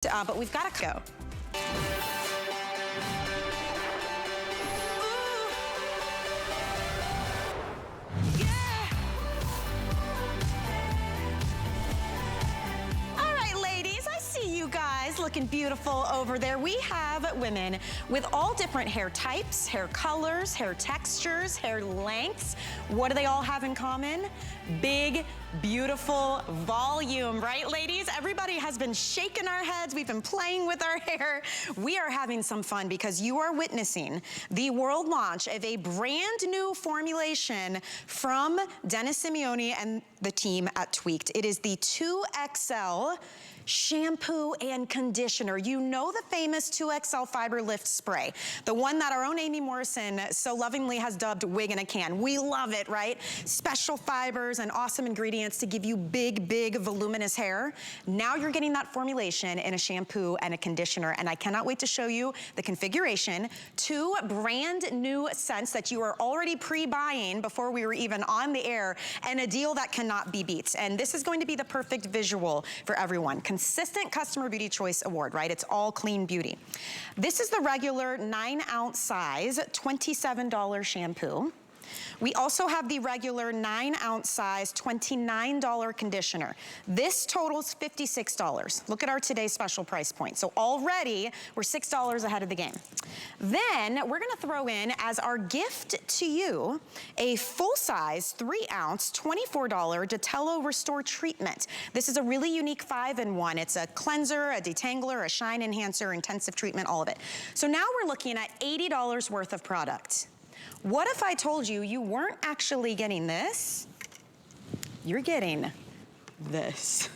But we've got to go. Looking beautiful over there. We have women with all different hair types, hair colors, hair textures, hair lengths. What do they all have in common? Big, beautiful volume, right, ladies? Everybody has been shaking our heads. We've been playing with our hair. We are having some fun because you are witnessing the world launch of a brand new formulation from Dennis Simeone and the team at Tweaked. It is the 2XL shampoo and conditioner. You know the famous 2XL Fiber Lift Spray, the one that our own Amy Morrison so lovingly has dubbed wig in a can. We love it, right? Special fibers and awesome ingredients to give you big, big, voluminous hair. Now you're getting that formulation in a shampoo and a conditioner, and I cannot wait to show you the configuration. 2 brand new scents that you are already pre-buying before we were even on the air, and a deal that cannot be beat. And this is going to be the perfect visual for everyone. Consistent Customer Beauty Choice Award, right? It's all clean beauty. This is the regular 9-ounce size, $27 shampoo. We also have the regular 9-ounce size, $29 conditioner. This totals $56. Look at our today's special price point. So already we're $6 ahead of the game. Then we're gonna throw in as our gift to you a full-size 3-ounce, $24 Detello Restore treatment. This is a really unique 5-in-1. It's a cleanser, a detangler, a shine enhancer, intensive treatment, all of it. So now we're looking at $80 worth of product. What if I told you you weren't actually getting this? You're getting this.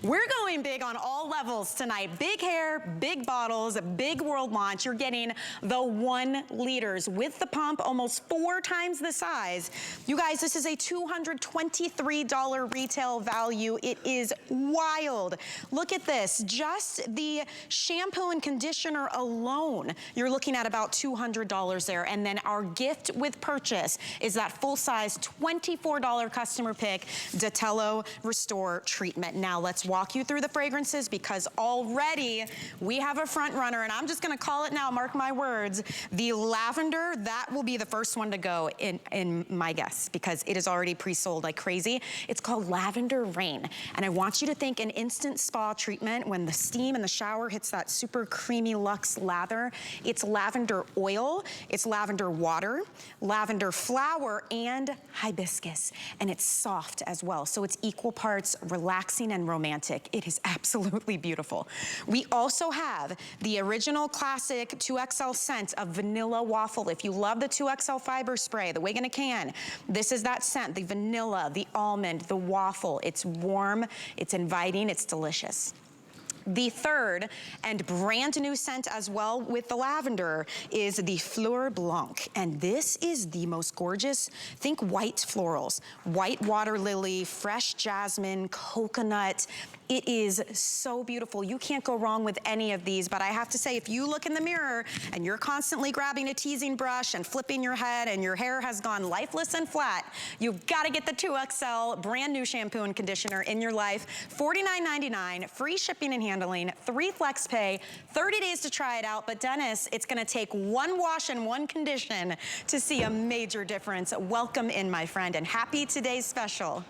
We're going big on all levels tonight. Big hair, big bottles, a big world launch. You're getting the 1 liters with the pump, almost 4 times the size. You guys, this is a $223 retail value. It is wild. Look at this. Just the shampoo and conditioner alone, you're looking at about $200 there. And then our gift with purchase is that full-size $24 customer pick Detello Restore treatment. Now let's walk you through the fragrances because already we have a front runner, and I'm just gonna call it now, mark my words. The lavender, that will be the first one to go in my guess because it is already pre-sold like crazy. It's called Lavender Rain. And I want you to think an instant spa treatment when the steam in the shower hits that super creamy luxe lather. It's lavender oil, it's lavender water, lavender flower, and hibiscus. And it's soft as well. So it's equal parts relaxing and romantic. It is absolutely beautiful. We also have the original classic 2XL scent of vanilla waffle. If you love the 2XL fiber spray, the wig in a can, this is that scent, the vanilla, the almond, the waffle. It's warm, it's inviting, it's delicious. The third and brand new scent as well with the lavender is the Fleur Blanc. And this is the most gorgeous, think white florals, white water lily, fresh jasmine, coconut. It is so beautiful. You can't go wrong with any of these, but I have to say, if you look in the mirror and you're constantly grabbing a teasing brush and flipping your head and your hair has gone lifeless and flat, you've got to get the 2XL brand new shampoo and conditioner in your life. $49.99, free shipping and handling, 3 flex pay, 30 days to try it out. But Dennis, it's gonna take 1 wash and 1 condition to see a major difference. Welcome in, my friend, and happy today's special.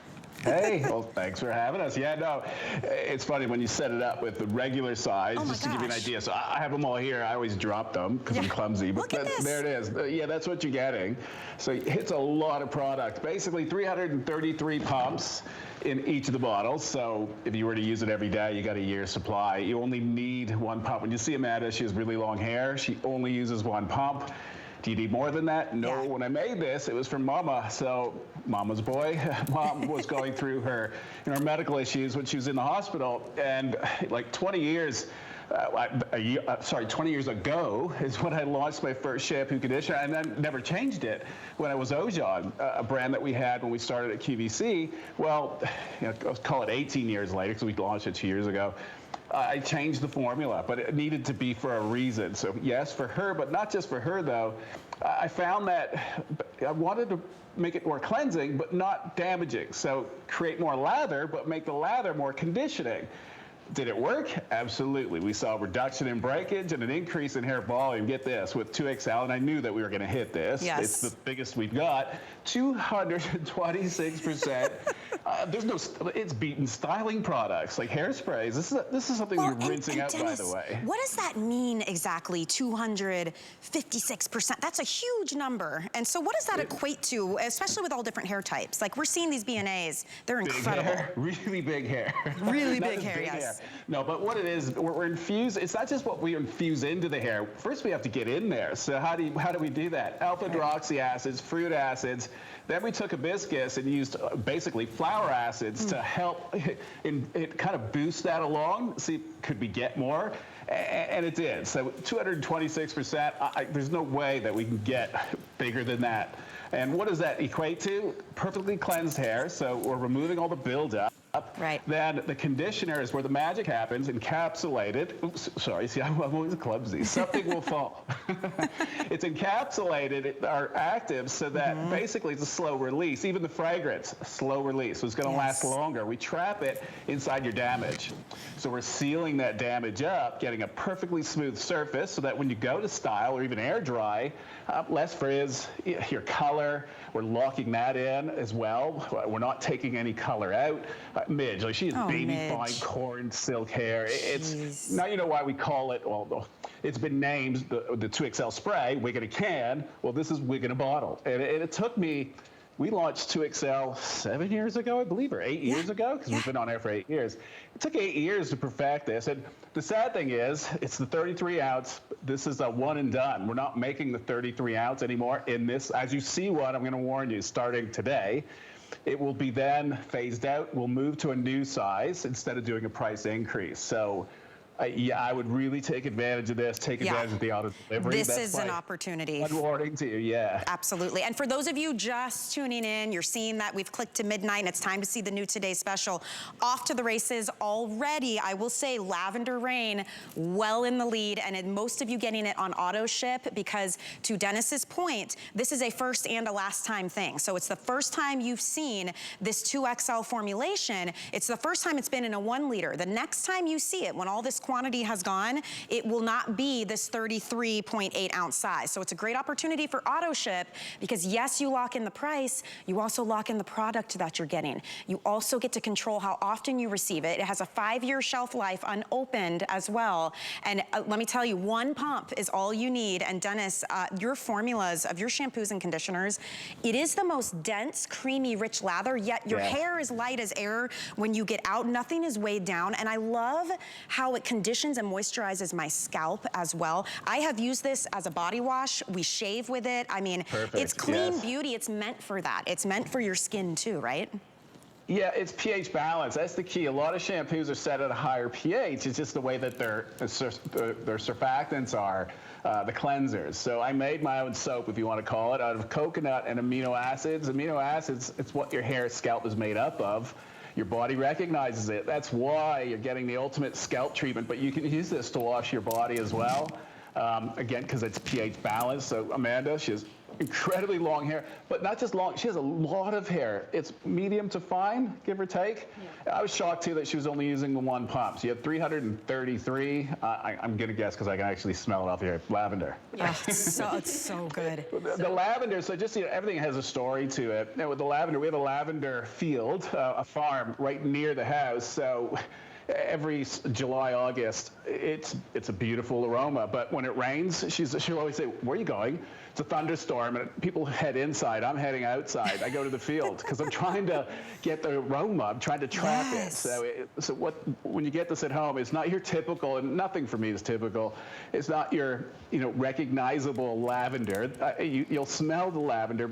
Hey, well, thanks for having us. Yeah, no, it's funny when you set it up with the regular size, just to give you an idea. So I have them all here. I always drop them because I'm clumsy, but there it is. Yeah, that's what you're getting. So it's a lot of product. Basically 333 pumps in each of the bottles. So if you were to use it every day, you got a year's supply. You only need 1 pump. When you see Amanda, she has really long hair. She only uses 1 pump. Do you need more than that? No. Yeah. When I made this, it was for Mama. So Mama's boy. Mom was going through her medical issues when she was in the hospital, and like 20 years 20 years ago is when I launched my first shampoo conditioner, and then never changed it when I was Ojon, a brand that we had when we started at QVC. Well, let's call it 18 years later, because we launched it 2 years ago. I changed the formula, but it needed to be for a reason. So yes, for her, but not just for her though. I found that I wanted to make it more cleansing, but not damaging. So create more lather, but make the lather more conditioning. Did it work? Absolutely. We saw a reduction in breakage and an increase in hair volume. Get this, with 2XL, and I knew that we were going to hit this. Yes. It's the biggest we've got. 226%. It's beaten styling products like hairsprays. This is something you're rinsing out, Dennis, by the way. What does that mean exactly? 256%. That's a huge number. And so, what does that equate to, especially with all different hair types? Like, we're seeing these B&As. They're incredible. Big hair, really big hair. Really big hair, yes. Hair. No, but what it is, we're infused. It's not just what we infuse into the hair. First, we have to get in there. So how do we do that? Alpha-hydroxy acids, fruit acids. Then we took hibiscus and used basically flower acids to help it kind of boost that along. See, could we get more? And it did. So 226%, there's no way that we can get bigger than that. And what does that equate to? Perfectly cleansed hair. So we're removing all the buildup. Right. Then the conditioner is where the magic happens, encapsulated. Oops, sorry, see, I'm always clumsy. Something will fall. It's encapsulated, our actives, so that basically it's a slow release. Even the fragrance, slow release. So it's going to last longer. We trap it inside your damage. So we're sealing that damage up, getting a perfectly smooth surface so that when you go to style or even air dry, less frizz, your color, we're locking that in as well. We're not taking any color out. Midge, like she has baby fine corn silk hair. It's now you know why we call it. Well, it's been named the 2XL spray, wig in a can. Well, this is wig in a bottle, and it took me. We launched 2XL 7 years ago, I believe, or 8 years ago, because we've been on air for 8 years. It took 8 years to perfect this, and the sad thing is, it's the 33 ounce. This is a one and done. We're not making the 33 ounce anymore in this. As you see one, I'm going to warn you, starting today. It will be then phased out. We'll move to a new size instead of doing a price increase. So, yeah, I would really take advantage of this, take advantage of the auto delivery. This is an opportunity. One warning to you, yeah. Absolutely. And for those of you just tuning in, you're seeing that we've clicked to midnight and it's time to see the new Today Special. Off to the races already. I will say Lavender Rain well in the lead, and most of you getting it on auto ship because, to Dennis's point, this is a first and a last time thing. So it's the first time you've seen this 2XL formulation. It's the first time it's been in a 1 liter. The next time you see it, when all this quantity has gone, it will not be this 33.8 ounce size. So it's a great opportunity for auto ship because yes, you lock in the price, you also lock in the product that you're getting. You also get to control how often you receive it. It has a 5-year shelf life unopened as well. And let me tell you, 1 pump is all you need. And Dennis, your formulas of your shampoos and conditioners, it is the most dense, creamy, rich lather, yet your hair is light as air when you get out. Nothing is weighed down. And I love how it conditions and moisturizes my scalp as well. I have used this as a body wash. We shave with it. I mean, it's clean beauty. It's meant for that. It's meant for your skin too, right? Yeah, it's pH balance. That's the key. A lot of shampoos are set at a higher pH. It's just the way that their surfactants are, the cleansers. So I made my own soap, if you want to call it, out of coconut and amino acids. Amino acids, it's what your hair scalp is made up of. Your body recognizes it. That's why you're getting the ultimate scalp treatment, but you can use this to wash your body as well. Again, because it's pH balanced. So Amanda, she has incredibly long hair, but not just long, she has a lot of hair. It's medium to fine, give or take. I was shocked too that she was only using the 1 pump. She had 333. I'm gonna guess because I can actually smell it off here. Lavender. Yeah, it's so good. The lavender, so just, everything has a story to it. Now with the lavender, we have a lavender field, a farm right near the house. So every July, August, it's a beautiful aroma. But when it rains, she'll always say, "Where are you going?" It's a thunderstorm, and people head inside. I'm heading outside. I go to the field because I'm trying to get the aroma. I'm trying to trap it. So when you get this at home, it's not your typical, and nothing for me is typical. It's not your recognizable lavender. You'll smell the lavender,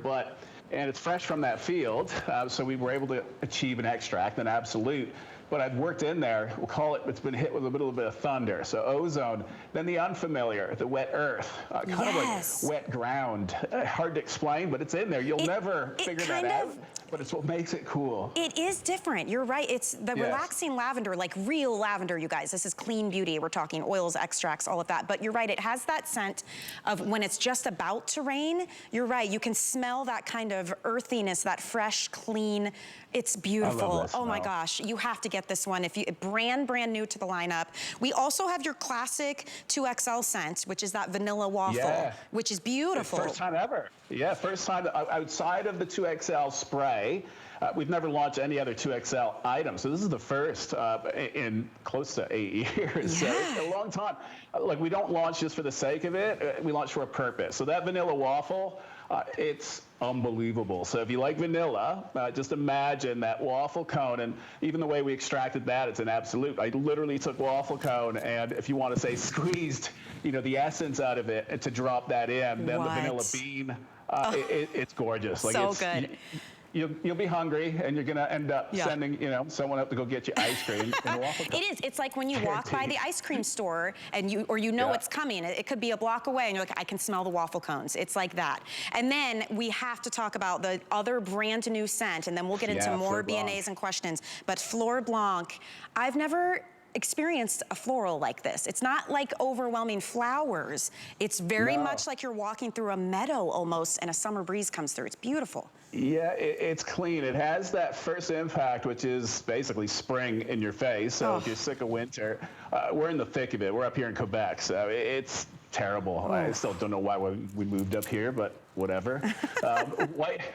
and it's fresh from that field. So we were able to achieve an extract, an absolute. But I've worked in there, we'll call it, it's been hit with a little bit of thunder. So ozone, then the unfamiliar, the wet earth, kind of like wet ground. Hard to explain, but it's in there. You'll never figure that out, but it's what makes it cool. It is different, you're right. It's the relaxing lavender, like real lavender, you guys. This is clean beauty. We're talking oils, extracts, all of that. But you're right, it has that scent of when it's just about to rain. You're right, you can smell that kind of earthiness, that fresh, clean. It's beautiful. Oh my gosh, you have to get get this one. If you brand new to the lineup. We also have your classic 2XL scent, which is that vanilla waffle, which is beautiful. First time ever. Yeah, first time outside of the 2XL spray. We've never launched any other 2XL item, so this is the first in close to 8 years. So it's a long time. Like, we don't launch just for the sake of it. We launch for a purpose. So that vanilla waffle, it's unbelievable. So if you like vanilla, just imagine that waffle cone, and even the way we extracted that, it's an absolute. I literally took waffle cone, and if you want to say squeezed, the essence out of it, and to drop that in, then the vanilla bean, it's gorgeous. Like, so good. You'll be hungry, and you're gonna end up sending someone up to go get you ice cream in a waffle cup. It is. It's like when you walk by the ice cream store and you know it's coming. It could be a block away, and you're like, I can smell the waffle cones. It's like that. And then we have to talk about the other brand new scent, and then we'll get into more B&As and questions. But Fleur Blanc, I've never experienced a floral like this. It's not like overwhelming flowers. It's very much like you're walking through a meadow almost, and a summer breeze comes through. It's beautiful. Yeah, it's clean. It has that first impact, which is basically spring in your face. So if you're sick of winter, we're in the thick of it. We're up here in Quebec, so it's terrible. I still don't know why we moved up here, but whatever.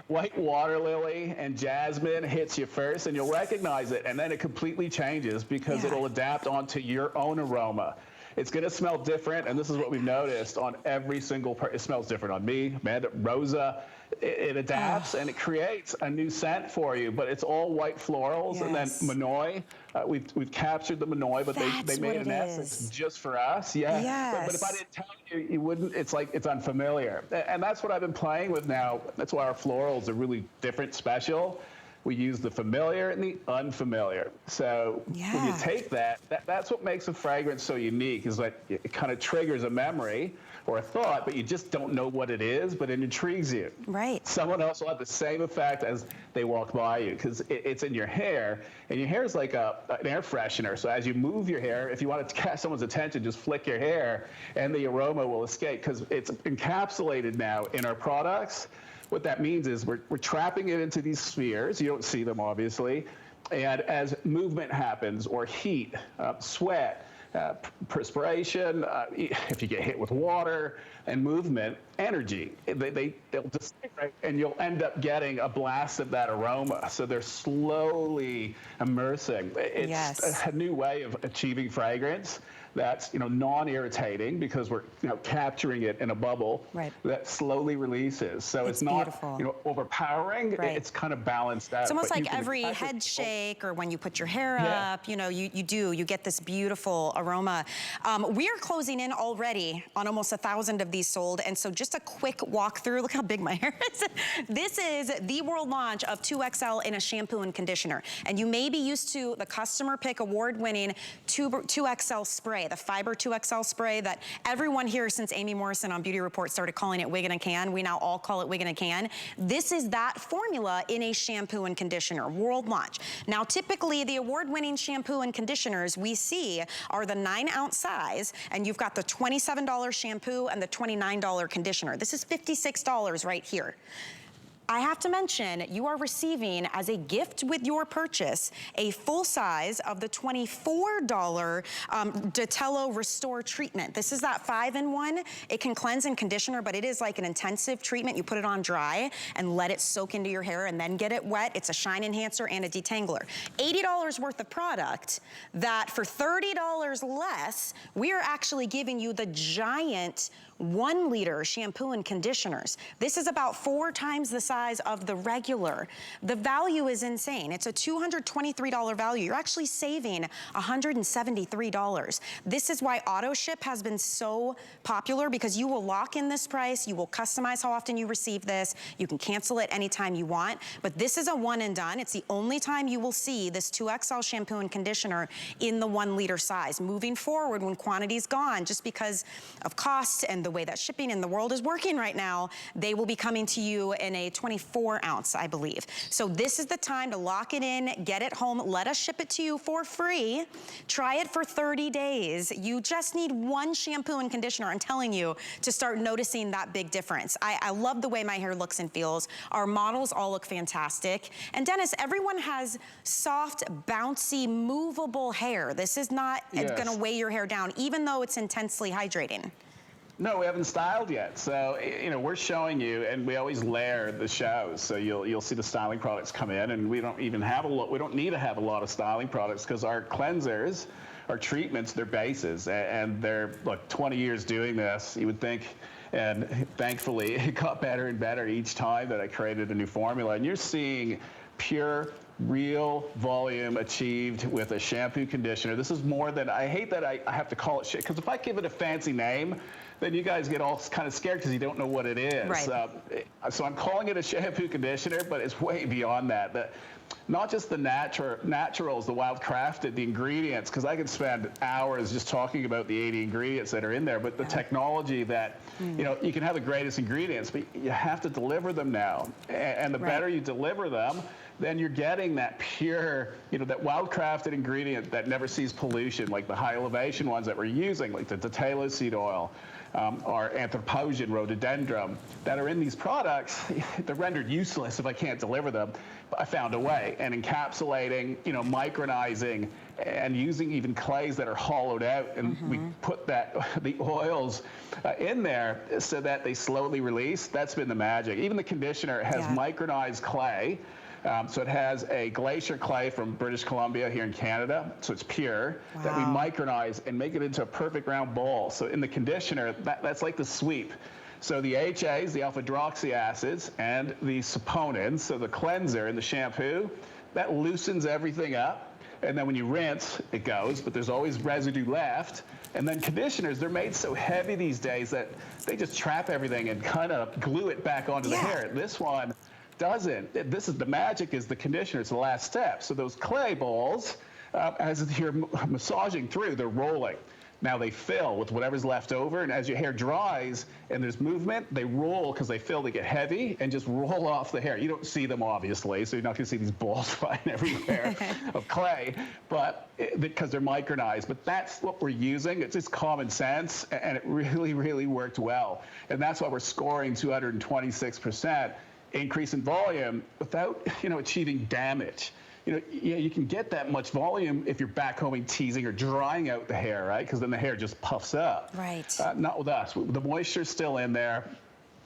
White water lily and jasmine hits you first, and you'll recognize it, and then it completely changes because it'll adapt onto your own aroma. It's going to smell different, and this is what we've noticed on every single person. It smells different on me, Amanda, Rosa. It adapts and it creates a new scent for you, but it's all white florals. And then Manoi, we've captured the Manoi, but they made an essence just for us. But if I didn't tell you, you wouldn't. It's like it's unfamiliar, and that's what I've been playing with now. That's why our florals are really different, special. We use the familiar and the unfamiliar. So when you take that's what makes a fragrance so unique, is that it kind of triggers a memory or a thought, but you just don't know what it is, but it intrigues you. Right. Someone else will have the same effect as they walk by you, because it's in your hair, and your hair is like an air freshener. So as you move your hair, if you want to catch someone's attention, just flick your hair, and the aroma will escape, because it's encapsulated now in our products. What that means is we're trapping it into these spheres. You don't see them, obviously. And as movement happens, or heat, sweat, perspiration, if you get hit with water and movement, energy, they'll disintegrate, and you'll end up getting a blast of that aroma. So they're slowly immersing. It's a new way of achieving fragrance that's non-irritating, because we're capturing it in a bubble that slowly releases. So it's not overpowering. It's kind of balanced out. It's almost like every head shake, or when you put your hair up, you get this beautiful aroma. We are closing in already on almost 1,000 of these sold, and so just a quick walkthrough. Look how big my hair is. This is the world launch of 2XL in a shampoo and conditioner, and you may be used to the customer pick award-winning 2XL spray, the Fiber 2XL spray that everyone here since Amy Morrison on Beauty Report started calling it Wig in a Can. We now all call it Wig in a Can. This is that formula in a shampoo and conditioner, world launch. Now, typically the award-winning shampoo and conditioners we see are the 9-ounce size, and you've got the $27 shampoo and the $29 conditioner. This is $56 right here. I have to mention, you are receiving as a gift with your purchase a full size of the $24 Detello Restore treatment. This is that 5-in-1. It can cleanse and conditioner, but it is like an intensive treatment. You put it on dry and let it soak into your hair and then get it wet. It's a shine enhancer and a detangler. $80 worth of product that for $30 less, we are actually giving you the giant 1-liter shampoo and conditioners. This is about 4 times the size of the regular. The value is insane. It's a $223 value. You're actually saving $173. This is why auto ship has been so popular, because you will lock in this price. You will customize how often you receive this. You can cancel it anytime you want, but this is a one and done. It's the only time you will see this 2XL shampoo and conditioner in the 1-liter size. Moving forward, when quantity's gone, just because of cost and the way that shipping in the world is working right now, they will be coming to you in a 24 ounce, I believe. So this is the time to lock it in, get it home, let us ship it to you for free. Try it for 30 days. You just need one shampoo and conditioner, I'm telling you, to start noticing that big difference. I love the way my hair looks and feels. Our models all look fantastic. And Dennis, everyone has soft, bouncy, movable hair. This is not gonna weigh your hair down, even though it's intensely hydrating. No, we haven't styled yet. So, you know, we're showing you, and we always layer the shows. So you'll see the styling products come in, and we don't even have we don't need to have a lot of styling products because our cleansers, our treatments, they're bases, and they're like 20 years doing this. You would think, and thankfully it got better and better each time that I created a new formula. And you're seeing pure, real volume achieved with a shampoo conditioner. This is more than, I hate that I have to call it shit, because if I give it a fancy name, then you guys get all kind of scared because you don't know what it is. Right. So I'm calling it a shampoo conditioner, but it's way beyond that. Not just the naturals, the wild crafted, the ingredients, because I could spend hours just talking about the 80 ingredients that are in there, but the technology that, you know, you can have the greatest ingredients, but you have to deliver them now. And the better you deliver them, then you're getting that pure, you know, that wild crafted ingredient that never sees pollution, like the high elevation ones that we're using, like the tatalo seed oil, or anthropogen, rhododendron, that are in these products. They're rendered useless if I can't deliver them. But I found a way, and encapsulating, you know, micronizing, and using even clays that are hollowed out, and we put the oils in there so that they slowly release. That's been the magic. Even the conditioner has micronized clay. So it has a glacier clay from British Columbia here in Canada, so it's pure, that we micronize and make it into a perfect round ball. So in the conditioner, that's like the sweep. So the HAs, the alpha-hydroxy acids, and the saponins, so the cleanser and the shampoo, that loosens everything up. And then when you rinse, it goes, but there's always residue left. And then conditioners, they're made so heavy these days that they just trap everything and kind of glue it back onto the hair. This one doesn't. This is the magic, is the conditioner. It's the last step. So those clay balls, as you're massaging through, they're rolling. Now they fill with whatever's left over, and as your hair dries and there's movement, they roll because they fill, they get heavy, and just roll off the hair. You don't see them, obviously, so you're not going to see these balls flying everywhere of clay, but because they're micronized. But that's what we're using. It's just common sense, and it really, really worked well. And that's why we're scoring 226%. Increase in volume without, you know, achieving damage. You know, you can get that much volume if you're backcombing, teasing, or drying out the hair, right? Because then the hair just puffs up. Right. Not with us. The moisture's still in there.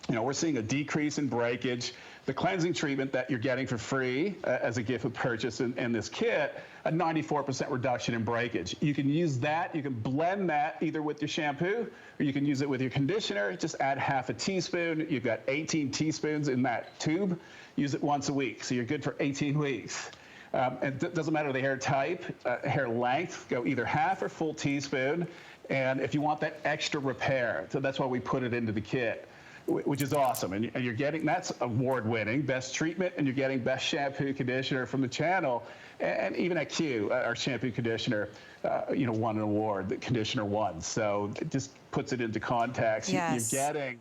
You know, we're seeing a decrease in breakage. The cleansing treatment that you're getting for free as a gift with purchase in this kit, a 94% reduction in breakage. You can use that, you can blend that either with your shampoo, or you can use it with your conditioner. Just add half a teaspoon. You've got 18 teaspoons in that tube. Use it once a week, so you're good for 18 weeks. And it doesn't matter the hair type, hair length, go either half or full teaspoon. And if you want that extra repair, so that's why we put it into the kit, which is awesome. And you're getting, that's award-winning, best treatment, and you're getting best shampoo conditioner from the channel. And even at Q, our shampoo conditioner, you know, won an award, the conditioner won. So it just puts it into context. Yes. You're getting,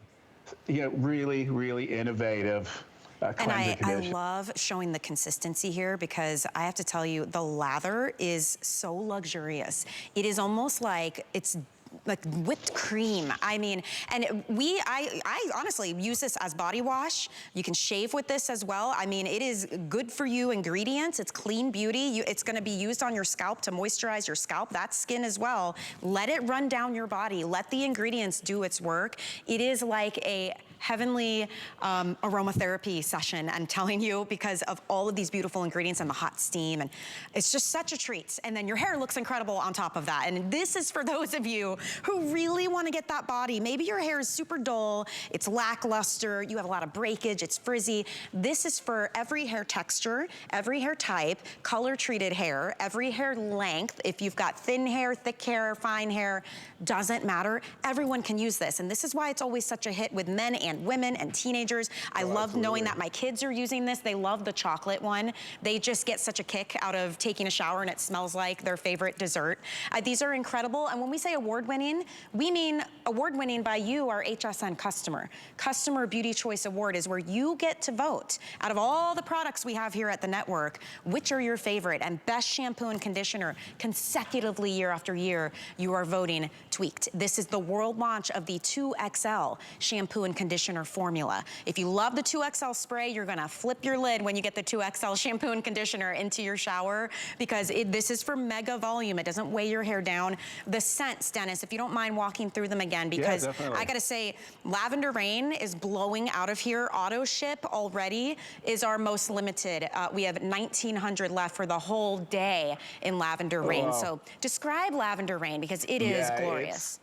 you know, really, really innovative and I love showing the consistency here, because I have to tell you, the lather is so luxurious. It is almost like it's like whipped cream. I mean, and I honestly use this as body wash. You can shave with this as well. I mean, it is good for you ingredients. It's clean beauty. It's gonna be used on your scalp to moisturize your scalp. That's skin as well. Let it run down your body. Let the ingredients do its work. It is like a heavenly aromatherapy session, I'm telling you, because of all of these beautiful ingredients and the hot steam, and it's just such a treat. And then your hair looks incredible on top of that. And this is for those of you who really want to get that body. Maybe your hair is super dull, it's lackluster, you have a lot of breakage, it's frizzy. This is for every hair texture, every hair type, color treated hair, every hair length. If you've got thin hair, thick hair, fine hair, doesn't matter. Everyone can use this. And this is why it's always such a hit with men and women and teenagers. I love knowing that my kids are using this. They love the chocolate one. They just get such a kick out of taking a shower and it smells like their favorite dessert. These are incredible. And when we say award-winning, we mean award-winning by you, our HSN customer. Customer Beauty Choice Award is where you get to vote out of all the products we have here at the network, which are your favorite, and best shampoo and conditioner consecutively year after year, you are voting Tweaked. This is the world launch of the 2XL shampoo and conditioner formula. If you love the 2XL spray, you're gonna flip your lid when you get the 2XL shampoo and conditioner into your shower, because this is for mega volume. It doesn't weigh your hair down. The scents, Dennis, if you don't mind walking through them again, because I gotta say, Lavender Rain is blowing out of here. Auto ship already is our most limited. We have 1,900 left for the whole day in Lavender Rain. Wow. So describe Lavender Rain, because it is glorious.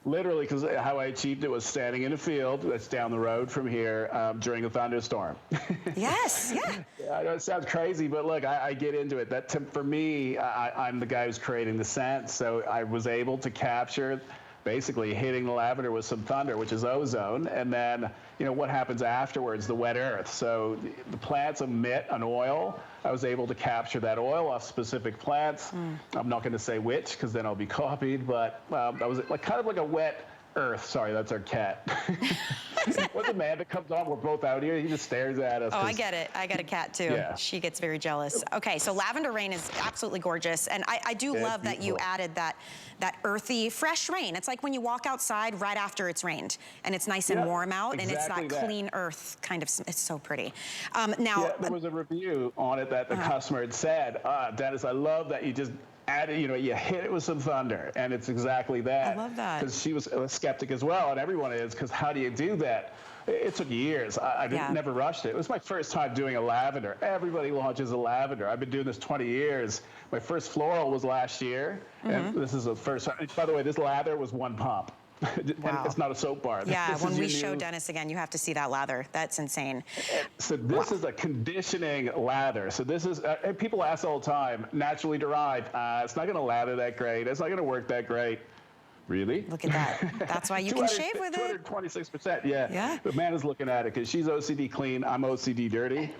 Literally, because how I achieved it was standing in a field that's down the road from here during a thunderstorm. Yes, yeah. I know it sounds crazy, but look, I get into it. For me, I'm the guy who's creating the scent, so I was able to capture basically hitting the lavender with some thunder, which is ozone, and then, you know, what happens afterwards, the wet earth. So the plants emit an oil. I was able to capture that oil off specific plants. I'm not going to say which, because then I'll be copied, but that was like kind of like a wet earth. Sorry, that's our cat. When Amanda comes on, we're both out here. He just stares at us. Oh, I get it. I got a cat too. Yeah. She gets very jealous. Okay, so Lavender Rain is absolutely gorgeous, and I do love that you added that earthy, fresh rain. It's like when you walk outside right after it's rained, and it's nice and warm out, and it's that clean earth kind of. It's so pretty. Now, there was a review on it that the customer had said, Dennis, I love that you just added, you know, you hit it with some thunder, and it's exactly that. I love that. Because she was a skeptic as well, and everyone is, because how do you do that? It took years. I never rushed it. It was my first time doing a lavender. Everybody launches a lavender. I've been doing this 20 years. My first floral was last year, and this is the first time. By the way, this lather was one pump. And it's not a soap bar. Yeah, when we show Dennis again, you have to see that lather. That's insane. So this is a conditioning lather. So this is, people ask all the time, naturally derived. It's not going to lather that great. It's not going to work that great. Really? Look at that. That's why you can shave with it. 226%, yeah. But Amanda's looking at it because she's OCD clean, I'm OCD dirty.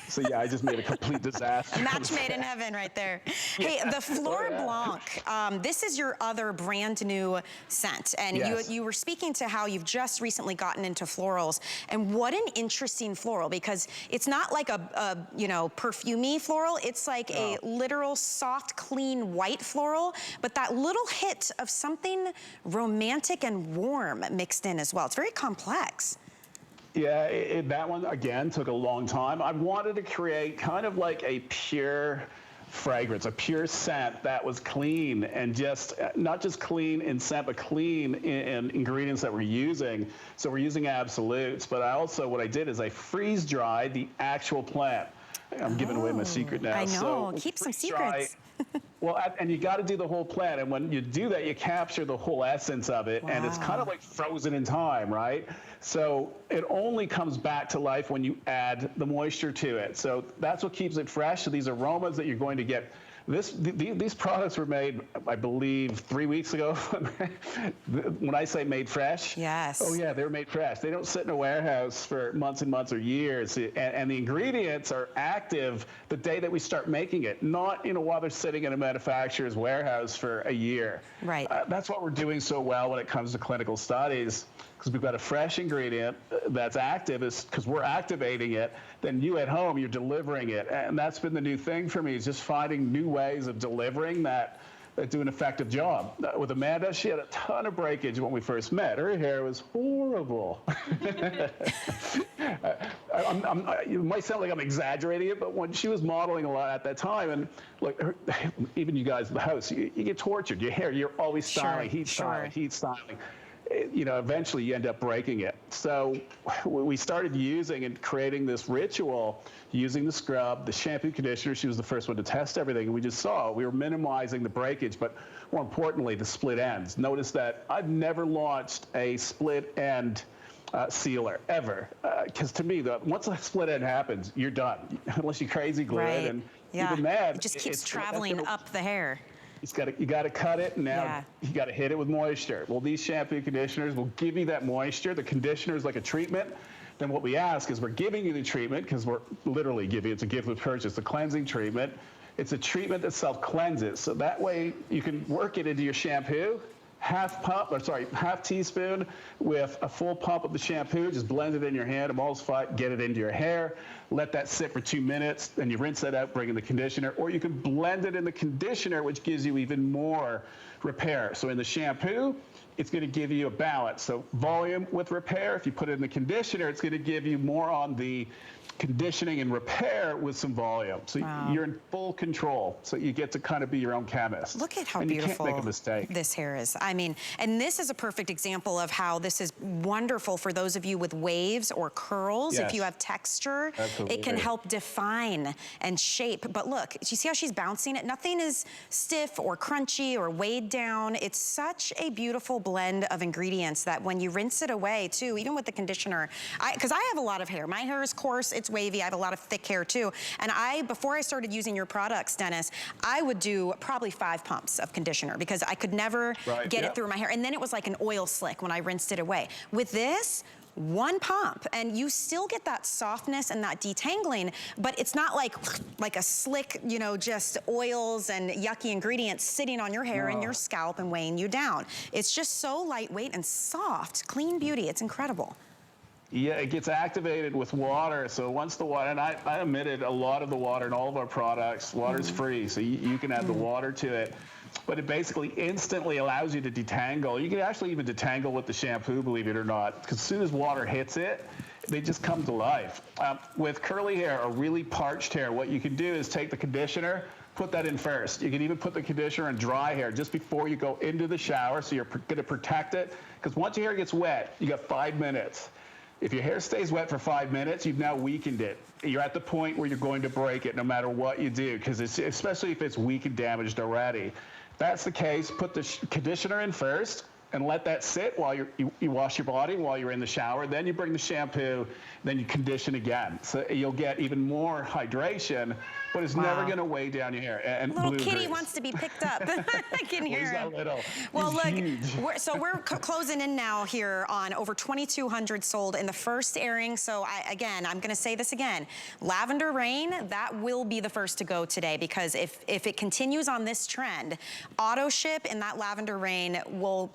So yeah, I just made a complete disaster. Match made in heaven right there. Hey, the Fleur Blanc, this is your other brand new scent. And you were speaking to how you've just recently gotten into florals. And what an interesting floral, because it's not like a you know, perfumey floral. It's like a literal soft, clean white floral, but that little hit of something romantic and warm mixed in as well. It's very complex. Yeah, that one, again, took a long time. I wanted to create kind of like a pure fragrance, a pure scent that was clean, and just not just clean in scent, but clean in ingredients that we're using. So we're using absolutes, but what I did is I freeze dried the actual plant. I'm giving away my secret now. I know, So keep some secrets. Well, and you got to do the whole plant, and when you do that, you capture the whole essence of it, and it's kind of like frozen in time, right? So it only comes back to life when you add the moisture to it. So that's what keeps it fresh. So these aromas that you're going to get. These products were made, I believe, 3 weeks ago. When I say made fresh, oh yeah, they were made fresh. They don't sit in a warehouse for months and months or years. And the ingredients are active the day that we start making it, not while they're sitting in a manufacturer's warehouse for a year. Right. That's what we're doing so well when it comes to clinical studies, because we've got a fresh ingredient that's active, because we're activating it. Then you at home, you're delivering it. And that's been the new thing for me, is just finding new ways of delivering that do an effective job. With Amanda, she had a ton of breakage when we first met. Her hair was horrible. It might sound like I'm exaggerating it, but when she was modeling a lot at that time, and look, even you guys in the house, you get tortured. Your hair, you're always styling, heat styling. Eventually you end up breaking it. So we started using and creating this ritual, using the scrub, the shampoo, conditioner. She was the first one to test everything, and we just saw we were minimizing the breakage, but more importantly, the split ends. Notice that I've never launched a split end sealer ever, because to me, once a split end happens, you're done, unless you crazy glue it. And even that, it just keeps traveling up the hair. You got to cut it, and now you got to hit it with moisture. Well, these shampoo conditioners will give you that moisture. The conditioner is like a treatment. Then what we ask is we're giving you the treatment, because we're literally giving it's a gift with purchase, a cleansing treatment. It's a treatment that self-cleanses. So that way you can work it into your shampoo, half teaspoon with a full pump of the shampoo. Just blend it in your hand, emulsify it, get it into your hair. Let that sit for 2 minutes. Then you rinse that out, bring in the conditioner. Or you can blend it in the conditioner, which gives you even more repair. So in the shampoo, it's going to give you a balance. So volume with repair. If you put it in the conditioner, it's going to give you more on the conditioning and repair with some volume. So you're in full control. So you get to kind of be your own chemist. Look at how and beautiful you can't make a mistake. This hair is. I mean, and this is a perfect example of how this is wonderful for those of you with waves or curls. If you have texture, it can help define and shape. But look, you see how she's bouncing it? Nothing is stiff or crunchy or weighed down. It's such a beautiful blend of ingredients that when you rinse it away too, even with the conditioner, because I have a lot of hair. My hair is coarse, it's wavy. I have a lot of thick hair too. And before I started using your products, Dennis, I would do probably 5 pumps of conditioner because I could never get it through my hair. And then it was like an oil slick when I rinsed it away. With this, 1 pump, and you still get that softness and that detangling, but it's not like a slick, you know, just oils and yucky ingredients sitting on your hair and your scalp and weighing you down. It's just so lightweight and soft, clean beauty. It's incredible. Yeah, it gets activated with water. So once the water, and I omitted a lot of the water in all of our products. Water's free, so you can add the water to it. But it basically instantly allows you to detangle. You can actually even detangle with the shampoo, believe it or not, because as soon as water hits it, they just come to life. With curly hair or really parched hair, what you can do is take the conditioner, put that in first. You can even put the conditioner on dry hair just before you go into the shower, so you're going to protect it. Because once your hair gets wet, you got 5 minutes. If your hair stays wet for 5 minutes, you've now weakened it. You're at the point where you're going to break it no matter what you do, because especially if it's weak and damaged already. If that's the case, put the conditioner in first and let that sit while you wash your body while you're in the shower. Then you bring the shampoo, then you condition again. So you'll get even more hydration, but it's never going to weigh down your hair. And little kitty wants to be picked up. I can hear him. Well, look, we're closing in now here on over 2,200 sold in the first airing. So again, I'm going to say this again. Lavender Rain, that will be the first to go today, because if it continues on this trend, auto ship in that Lavender Rain will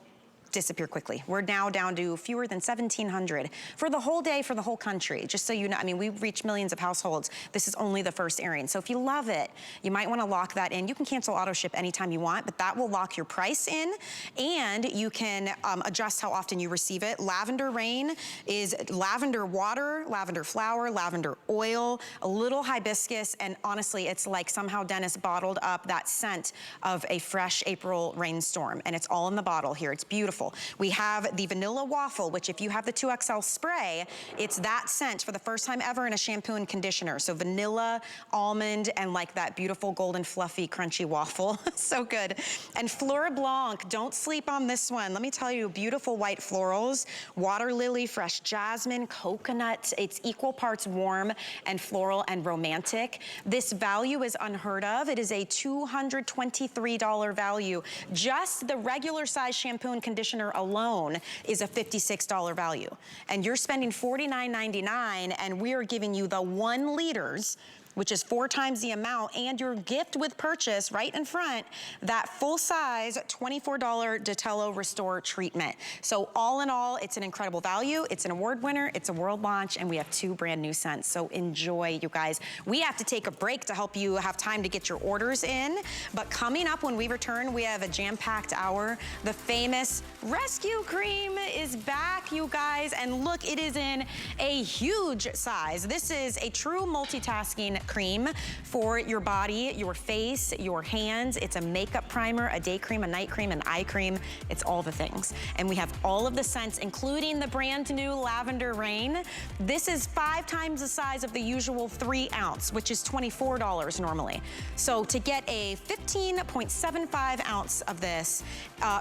disappear quickly. We're now down to fewer than 1,700 for the whole day, for the whole country. Just so you know, I mean, we've reached millions of households. This is only the first airing. So if you love it, you might want to lock that in. You can cancel auto ship anytime you want, but that will lock your price in, and you can adjust how often you receive it. Lavender Rain is lavender water, lavender flower, lavender oil, a little hibiscus, and honestly, it's like somehow Dennis bottled up that scent of a fresh April rainstorm, and it's all in the bottle here. It's beautiful. We have the vanilla waffle, which if you have the 2XL spray, it's that scent for the first time ever in a shampoo and conditioner. So vanilla, almond, and like that beautiful golden fluffy crunchy waffle. So good. And Fleur Blanc, don't sleep on this one. Let me tell you, beautiful white florals, water lily, fresh jasmine, coconut. It's equal parts warm and floral and romantic. This value is unheard of. It is a $223 value. Just the regular size shampoo and conditioner alone is a $56 value. And you're spending $49.99, and we are giving you the 1 liters, which is 4 times the amount, and your gift with purchase right in front, that full-size $24 Detello Restore treatment. So all in all, it's an incredible value. It's an award winner. It's a world launch, and we have 2 brand new scents. So enjoy, you guys. We have to take a break to help you have time to get your orders in. But coming up when we return, we have a jam-packed hour. The famous Rescue Cream is back, you guys. And look, it is in a huge size. This is a true multitasking cream for your body, your face, your hands. It's a makeup primer, a day cream, a night cream, an eye cream. It's all the things. And we have all of the scents, including the brand new Lavender Rain. This is 5 times the size of the usual 3 ounce, which is $24 normally. So to get a 15.75 ounce of this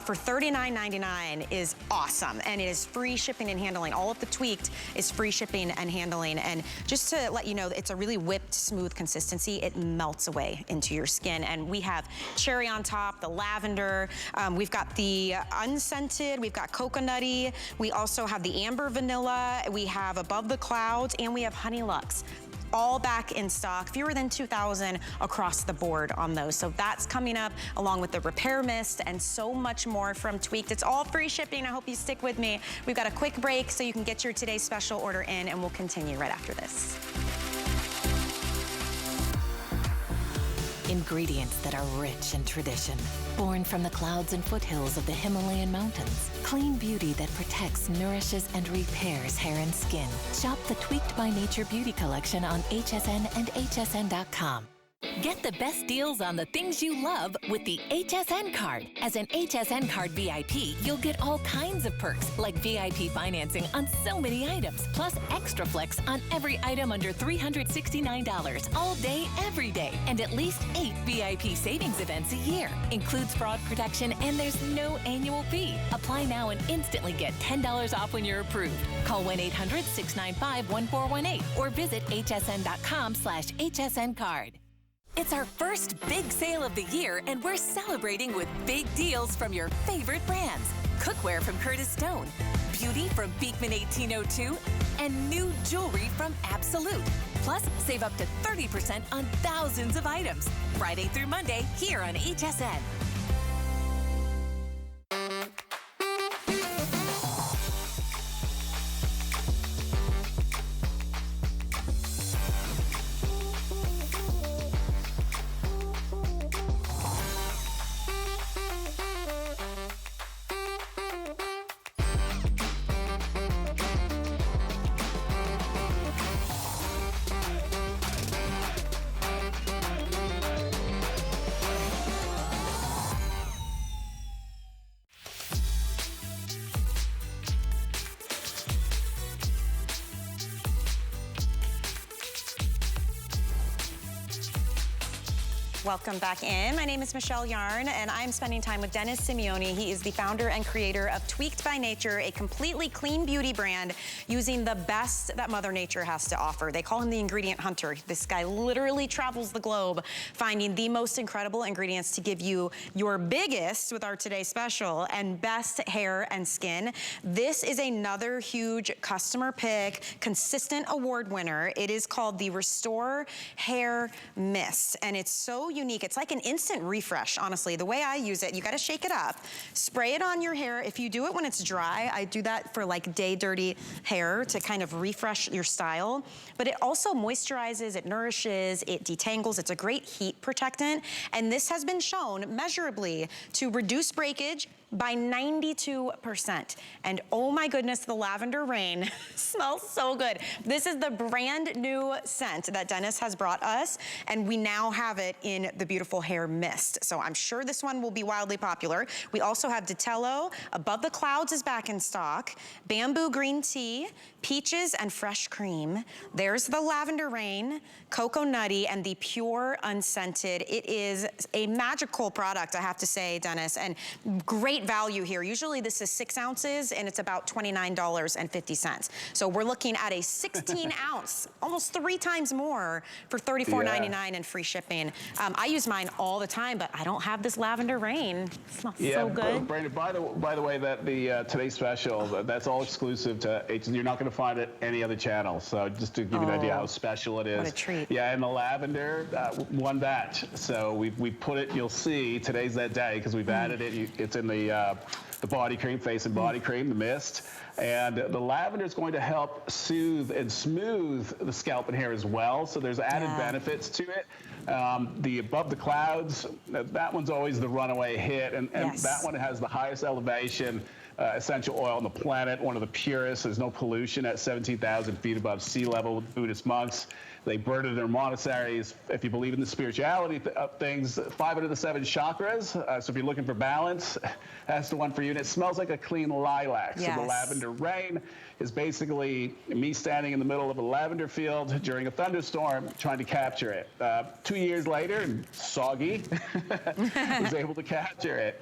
for $39.99 is awesome. And it is free shipping and handling. All of the tweaked is free shipping and handling. And just to let you know, it's a really whipped, smooth consistency, it melts away into your skin. And we have cherry on top, the lavender, we've got the unscented, we've got coconutty, we also have the amber vanilla, we have above the clouds, and we have honey lux. All back in stock, fewer than 2,000 across the board on those. So that's coming up along with the repair mist and so much more from Tweaked. It's all free shipping. I hope you stick with me. We've got a quick break so you can get your today's special order in, and we'll continue right after this. Ingredients that are rich in tradition, born from the clouds and foothills of the Himalayan mountains. Clean beauty that protects, nourishes, and repairs hair and skin. Shop the Tweaked by Nature Beauty Collection on HSN and hsn.com. Get the best deals on the things you love with the HSN card. As an HSN card VIP, you'll get all kinds of perks, like VIP financing on so many items, plus extra flex on every item under $369 all day, every day, and at least 8 VIP savings events a year. Includes fraud protection, and there's no annual fee. Apply now and instantly get $10 off when you're approved. Call 1-800-695-1418 or visit hsn.com/HSN card. It's our first big sale of the year, and we're celebrating with big deals from your favorite brands. Cookware from Curtis Stone, beauty from Beekman 1802, and new jewelry from Absolute. Plus, save up to 30% on thousands of items. Friday through Monday here on HSN. Welcome back in. My name is Michelle Yarn, and I'm spending time with Dennis Simeone. He is the founder and creator of Tweaked by Nature, a completely clean beauty brand using the best that Mother Nature has to offer. They call him the ingredient hunter. This guy literally travels the globe finding the most incredible ingredients to give you your biggest, with our today's special, and best hair and skin. This is another huge customer pick, consistent award winner. It is called the Restore Hair Mist, and it's so unique. It's like an instant refresh, honestly. The way I use it, you gotta shake it up, spray it on your hair. If you do it when it's dry, I do that for like day dirty hair to kind of refresh your style. But it also moisturizes, it nourishes, it detangles. It's a great heat protectant. And this has been shown measurably to reduce breakage by 92%. And oh my goodness, the lavender rain smells so good. This is the brand new scent that Dennis has brought us, and we now have it in the beautiful hair mist. So I'm sure this one will be wildly popular. We also have Detello, Above the Clouds is back in stock, Bamboo Green Tea, Peaches and Fresh Cream. There's the Lavender Rain, Cocoa Nutty, and the Pure Unscented. It is a magical product, I have to say, Dennis, and great value here. Usually this is 6 ounces and it's about $29.50. So we're looking at a 16 ounce, almost 3 times more for $34.99 and free shipping. I use mine all the time, but I don't have this Lavender Rain. It smells so good. Brandon, by the way, that the today's special, that's all exclusive to HSN. You're not going to find it any other channel. So just to give you an idea how special it is. What a treat. Yeah, and the lavender, one batch. So we put it, you'll see, today's that day because we've added it. It's in the body cream, face and body cream, the mist. And the lavender is going to help soothe and smooth the scalp and hair as well. So there's added benefits to it. The Above the Clouds, that one's always the runaway hit. And that one has the highest elevation essential oil on the planet, one of the purest. There's no pollution at 17,000 feet above sea level with Buddhist monks. They burn it in their monasteries. If you believe in the spirituality of things, 5 out of the 7 chakras. So if you're looking for balance, that's the one for you. And it smells like a clean lilac. So the Lavender Rain is basically me standing in the middle of a lavender field during a thunderstorm trying to capture it. 2 years later, and soggy, was able to capture it.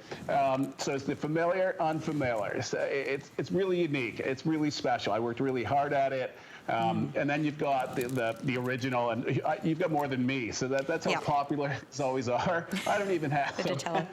So it's the familiar, unfamiliar. So it's really unique. It's really special. I worked really hard at it. And then you've got the original, and you've got more than me, so that's how popular these always are. I don't even have them.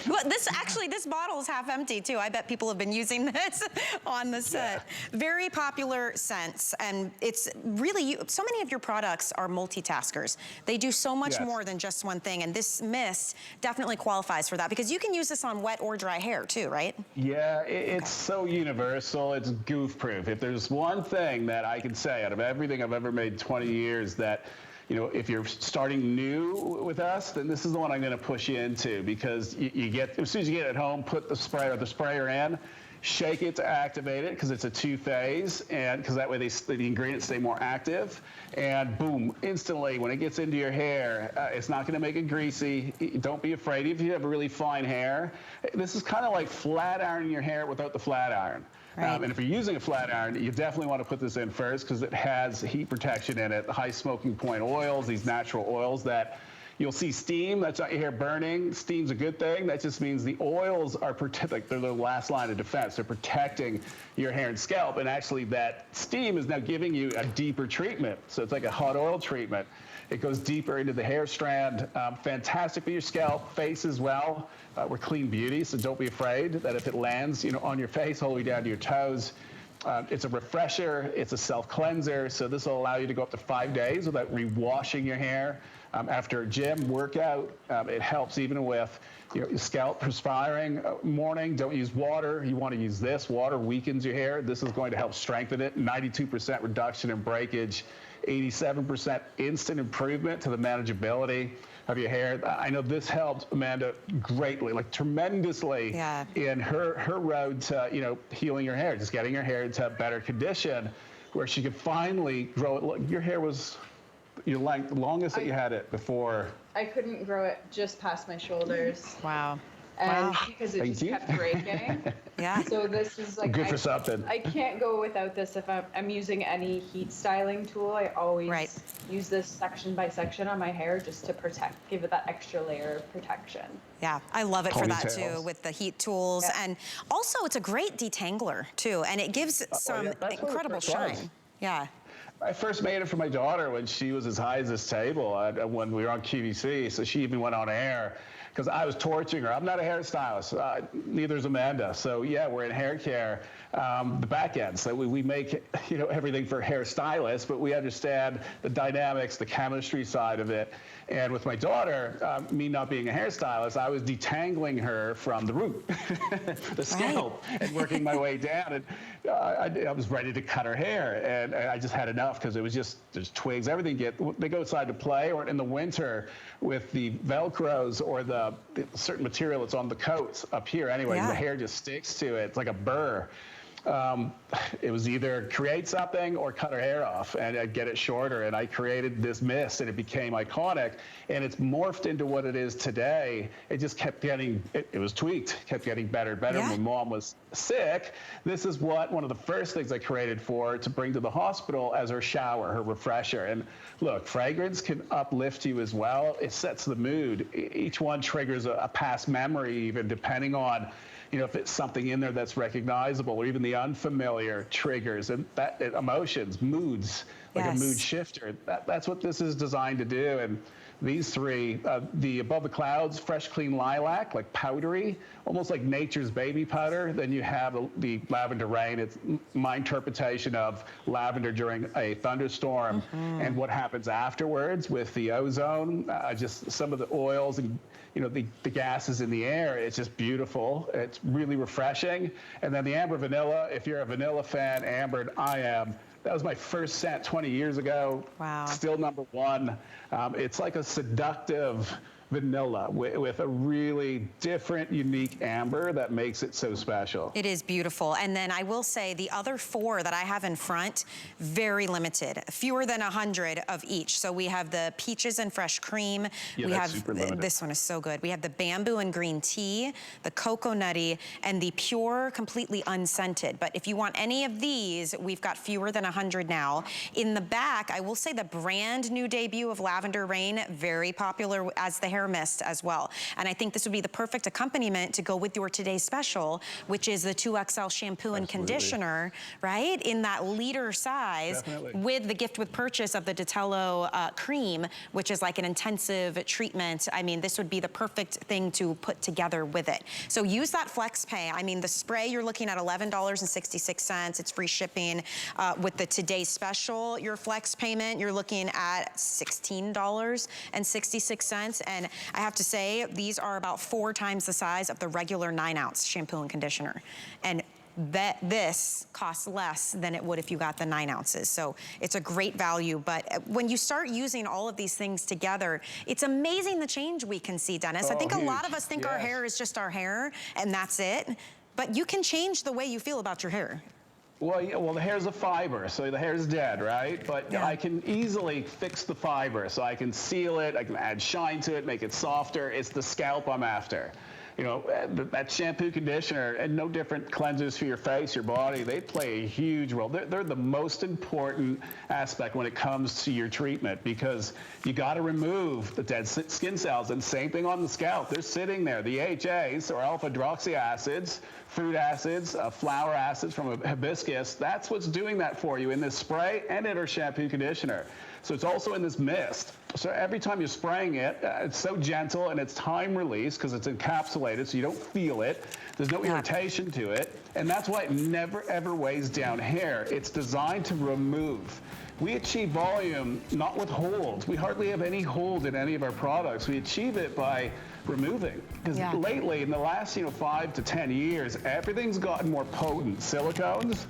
Well, this bottle is half empty too. I bet people have been using this on the set. Yeah. Very popular scents, and it's really, so many of your products are multitaskers. They do so much more than just one thing, and this mist definitely qualifies for that, because you can use this on wet or dry hair too, right? Yeah, it's so universal. It's goof-proof. If there's one thing that I can say out of everything I've ever made 20 years that, you know, if you're starting new with us, then this is the one I'm going to push you into, because you get, as soon as you get it home, put the sprayer in, shake it to activate it, because it's a two-phase, and because that way the ingredients stay more active, and boom, instantly when it gets into your hair, it's not going to make it greasy. Don't be afraid. If you have really fine hair, this is kind of like flat ironing your hair without the flat iron. Right. And if you're using a flat iron, you definitely want to put this in first, because it has heat protection in it, high smoking point oils, these natural oils that you'll see steam. That's not your hair burning. Steam's a good thing. That just means the oils are like they're the last line of defense. They're protecting your hair and scalp, and actually that steam is now giving you a deeper treatment. So it's like a hot oil treatment. It goes deeper into the hair strand. Fantastic for your scalp, face as well. We're clean beauty, so don't be afraid that if it lands, you know, on your face all the way down to your toes. It's a refresher. It's a self-cleanser. So this will allow you to go up to 5 days without re-washing your hair. After a gym workout, it helps even with, you know, your scalp perspiring. Morning, don't use water. You want to use this. Water weakens your hair. This is going to help strengthen it. 92% reduction in breakage. 87% instant improvement to the manageability of your hair. I know this helped Amanda greatly, like tremendously, in her road to, you know, healing your hair, just getting your hair into better condition, where she could finally grow it. Look, your hair was your length, the longest that you had it before. I couldn't grow it just past my shoulders. Wow. And because it just kept breaking. So this is like good for something. I can't go without this if I'm using any heat styling tool. I always use this section by section on my hair just to protect, give it that extra layer of protection. Yeah, I love it for that too, with the heat tools. And also it's a great detangler too, and it gives some incredible shine. Yeah. I first made it for my daughter when she was as high as this table when we were on QVC, so she even went on air because I was torching her. I'm not a hairstylist, neither is Amanda. So yeah, we're in Haircare, the back end. So we make, you know, everything for hairstylists, but we understand the dynamics, the chemistry side of it. And with my daughter, me not being a hairstylist, I was detangling her from the root, the scalp, and working my way down. And I was ready to cut her hair, and I just had enough because it was just, there's twigs, everything they go outside to play, or in the winter with the Velcros or the certain material that's on the coats up here anyway, the hair just sticks to it. It's like a burr. It was either create something or cut her hair off, and I'd get it shorter. And I created this mist, and it became iconic, and it's morphed into what it is today. It just kept getting, it was tweaked, kept getting better and better. When Mom was sick, this is one of the first things I created for her to bring to the hospital as her shower, her refresher. And look, fragrance can uplift you as well. It sets the mood. Each one triggers a past memory, even depending on, you know, if it's something in there that's recognizable, or even the unfamiliar triggers and emotions, moods, like a mood shifter. That's what this is designed to do. And these three, the Above the Clouds, fresh, clean lilac, like powdery, almost like nature's baby powder. Then you have the lavender rain. It's my interpretation of lavender during a thunderstorm and what happens afterwards with the ozone, just some of the oils and, you know, the gases in the air. It's just beautiful. It's really refreshing. And then the amber vanilla, if you're a vanilla fan, amber, I am. That was my first scent 20 years ago. Wow. Still #1. It's like a seductive vanilla with a really different, unique amber that makes it so special. It is beautiful. And then I will say the other 4 that I have in front, very limited, fewer than 100 of each. So we have the peaches and fresh cream. Yeah, we that's have super limited. This one is so good. We have the bamboo and green tea, the cocoa nutty, and the pure, completely unscented. But if you want any of these, we've got fewer than 100 now. In the back, I will say the brand new debut of Lavender Rain, very popular as the hair mist as well. And I think this would be the perfect accompaniment to go with your today's special, which is the 2XL shampoo and conditioner, right? In that liter size. Definitely. With the gift with purchase of the Detello cream, which is like an intensive treatment. I mean, this would be the perfect thing to put together with it. So use that flex pay. I mean, the spray, you're looking at $11.66. It's free shipping. With the today's special, your flex payment, you're looking at $16.66. And I have to say, these are about 4 times the size of the regular 9-ounce shampoo and conditioner. And this costs less than it would if you got the 9 ounces. So it's a great value. But when you start using all of these things together, it's amazing the change we can see, Dennis. I think huge. A lot of us think our hair is just our hair and that's it. But you can change the way you feel about your hair. Well, yeah, well, the hair's a fiber, so the hair's dead, right? But I can easily fix the fiber, so I can seal it, I can add shine to it, make it softer. It's the scalp I'm after. You know, that shampoo, conditioner, and no different cleansers for your face, your body, they play a huge role. They're the most important aspect when it comes to your treatment, because you got to remove the dead skin cells. And same thing on the scalp. They're sitting there. The AHAs, or alpha-hydroxy acids, fruit acids, flower acids from a hibiscus, that's what's doing that for you in this spray and in our shampoo conditioner. So it's also in this mist. So every time you're spraying it, it's so gentle and it's time release because it's encapsulated so you don't feel it. There's no irritation to it. And that's why it never ever weighs down hair. It's designed to remove. We achieve volume not with holds. We hardly have any hold in any of our products. We achieve it by removing. Because lately, in the last 5 to 10 years, everything's gotten more potent. Silicones,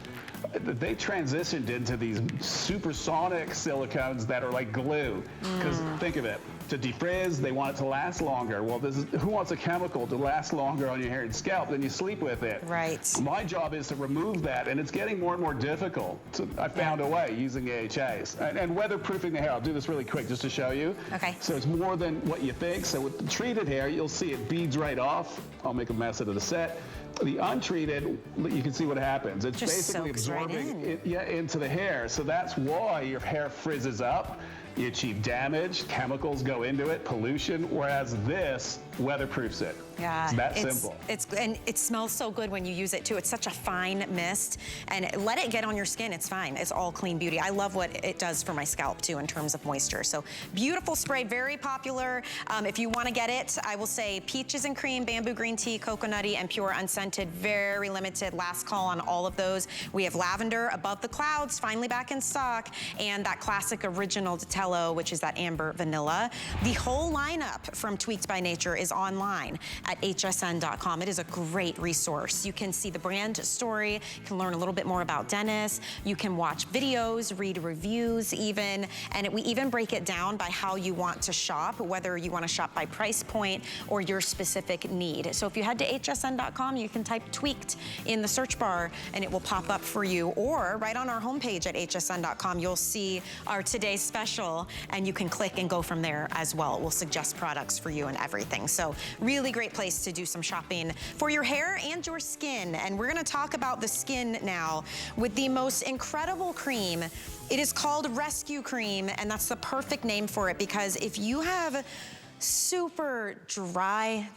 they transitioned into these supersonic silicones that are like glue. Because think of it, to defrizz, they want it to last longer. Well, who wants a chemical to last longer on your hair and scalp? Then you sleep with it. Right. My job is to remove that, and it's getting more and more difficult. So I found a way using AHAs. And weatherproofing the hair, I'll do this really quick just to show you. Okay. So it's more than what you think. So with the treated hair, you'll see it beads right off. I'll make a mess out of the set. The untreated, you can see what happens. It's just basically absorbing into the hair. So that's why your hair frizzes up. You achieve damage, chemicals go into it, pollution, whereas this weatherproofs it. Yeah, it's that simple. And it smells so good when you use it too. It's such a fine mist, and let it get on your skin, it's fine. It's all clean beauty. I love what it does for my scalp too in terms of moisture. So beautiful spray, very popular. If you want to get it, I will say peaches and cream, bamboo green tea, coconutty, and pure unscented, very limited. Last call on all of those. We have lavender, above the clouds, finally back in stock, and that classic original Detello, which is that amber vanilla. The whole lineup from Tweaked by Nature is online at hsn.com. It is a great resource. You can see the brand story, you can learn a little bit more about Dennis, you can watch videos, read reviews even, and we even break it down by how you want to shop, whether you want to shop by price point or your specific need. So if you head to hsn.com, you can type Tweaked in the search bar and it will pop up for you, or right on our homepage at hsn.com, you'll see our today's special and you can click and go from there as well. It will suggest products for you and everything. So really great place to do some shopping for your hair and your skin. And we're gonna talk about the skin now with the most incredible cream. It is called Rescue Cream, and that's the perfect name for it, because if you have super dry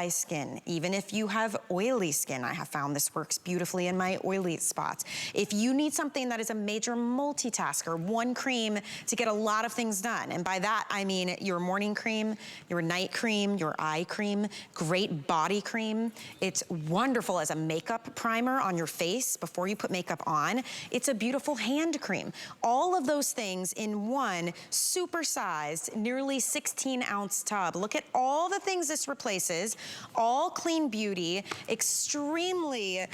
skin, even if you have oily skin, I have found this works beautifully in my oily spots. If you need something that is a major multitasker, one cream to get a lot of things done, and by that I mean your morning cream, your night cream, your eye cream, great body cream. It's wonderful as a makeup primer on your face before you put makeup on. It's a beautiful hand cream. All of those things in one super-sized, nearly 16-ounce tub. Look at all the things this replaces, all clean beauty, extremely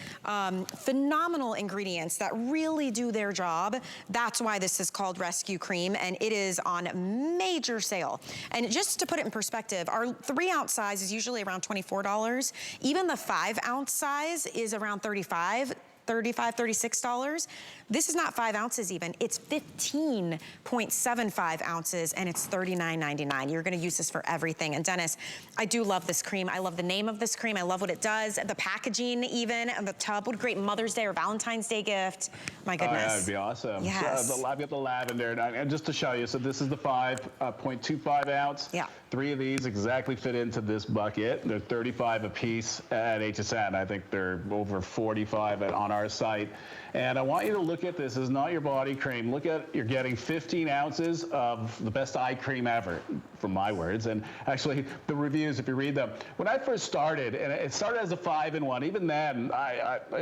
phenomenal ingredients that really do their job. That's why this is called Rescue Cream, and it is on major sale. And just to put it in perspective, our 3-ounce size is usually around $24. Even the 5-ounce size is around $35. $35, $36. This is not 5 ounces even. It's 15.75 ounces, and it's $39.99. You're gonna use this for everything. And Dennis, I do love this cream. I love the name of this cream. I love what it does. The packaging even, and the tub. What a great Mother's Day or Valentine's Day gift. My goodness. Oh, yeah, that'd be awesome. Yes. So, I've got the lavender, and just to show you, so this is the 5.25 ounce. Yeah. 3 of these exactly fit into this bucket. They're 35 a piece at HSN. I think they're over 45 on our site. And I want you to look at this as not your body cream. Look at, you're getting 15 ounces of the best eye cream ever, from my words. And actually, the reviews, if you read them, when I first started, and it started as a 5-in-1, even then,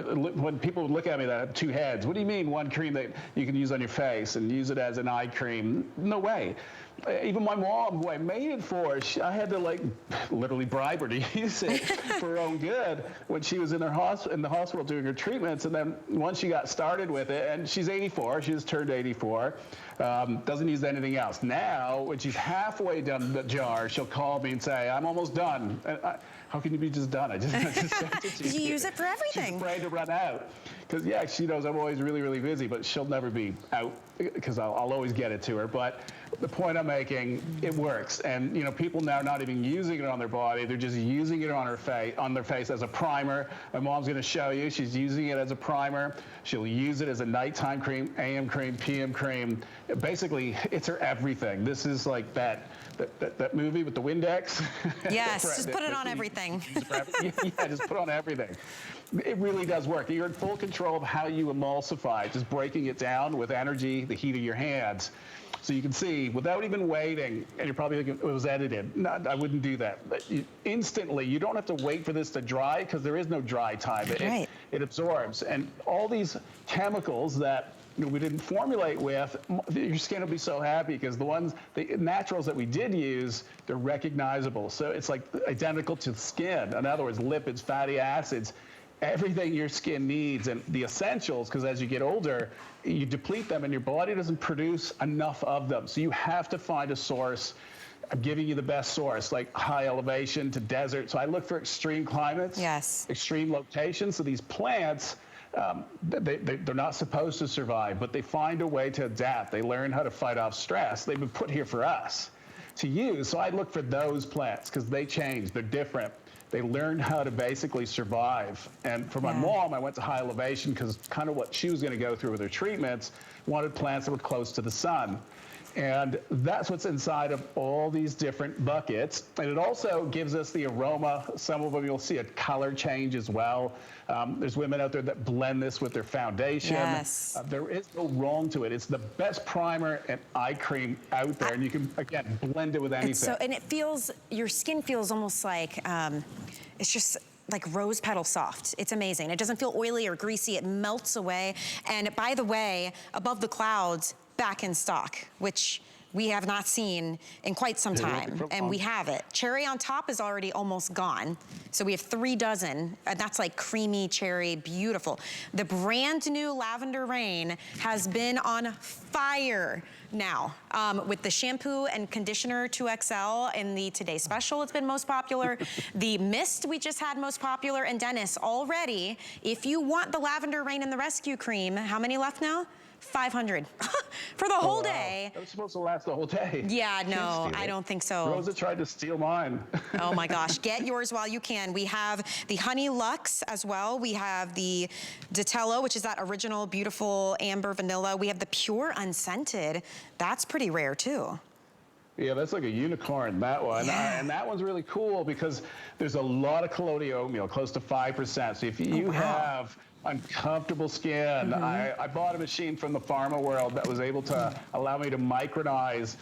when people would look at me that had 2 heads, what do you mean one cream that you can use on your face and use it as an eye cream? No way. Even my mom, who I made it for, I had to literally bribe her to use it for her own good when she was in the hospital doing her treatments. And then once she got started with it, and she's 84, she just turned 84, doesn't use anything else. Now, when she's halfway done the jar, she'll call me and say, I'm almost done. And how can you be just done? I just sent it to you. You use it for everything. She's afraid to run out. Because, yeah, she knows I'm always really, really busy, but she'll never be out because I'll always get it to her. But the point I'm making, it works. And, you know, people now are not even using it on their body. They're just using it on their face as a primer. My mom's going to show you. She's using it as a primer. She'll use it as a nighttime cream, AM cream, PM cream. Basically, it's her everything. This is like that movie with the Windex. Yes, just put it on everything. Yeah, just put on everything. It really does work. You're in full control of how you emulsify, just breaking it down with energy, the heat of your hands. So you can see, without even waiting, and you're probably thinking it was edited. No, I wouldn't do that. But instantly, you don't have to wait for this to dry because there is no dry time. It absorbs. And all these chemicals that we didn't formulate with, your skin will be so happy because the naturals that we did use, they're recognizable. So it's like identical to skin. In other words, lipids, fatty acids, everything your skin needs, and the essentials, because as you get older, you deplete them and your body doesn't produce enough of them. So you have to find a source. I'm giving you the best source, like high elevation to desert. So I look for extreme climates, extreme locations. So these plants, they're not supposed to survive, but they find a way to adapt. They learn how to fight off stress. They've been put here for us to use. So I look for those plants because they change. They're different. They learned how to basically survive. And for my mom, I went to high elevation because kind of what she was going to go through with her treatments, wanted plants that were close to the sun. And that's what's inside of all these different buckets. And it also gives us the aroma. Some of them you'll see a color change as well. There's women out there that blend this with their foundation. Yes. There is no wrong to it. It's the best primer and eye cream out there. And you can, again, blend it with anything. And it feels, your skin feels almost like, it's just like rose petal soft. It's amazing. It doesn't feel oily or greasy. It melts away. And by the way, Above the Clouds, back in stock, which we have not seen in quite some time, and we have it. Cherry on Top is already almost gone. So we have 3 dozen, and that's like creamy cherry, beautiful. The brand new Lavender Rain has been on fire now with the shampoo and conditioner 2XL in the Today Special. It's been most popular. The mist we just had most popular. And Dennis, already, if you want the Lavender Rain and the Rescue Cream, how many left now? 500 for the whole day. It was supposed to last the whole day. Yeah, no, I don't think so. Rosa tried to steal mine. Oh my gosh, get yours while you can. We have the Honey Luxe as well. We have the Datello, which is that original beautiful amber vanilla. We have the Pure Unscented. That's pretty rare too. Yeah, that's like a unicorn, that one. And that one's really cool because there's a lot of colloidal oatmeal, close to 5%. So if you have uncomfortable skin, I bought a machine from the pharma world that was able to allow me to micronize.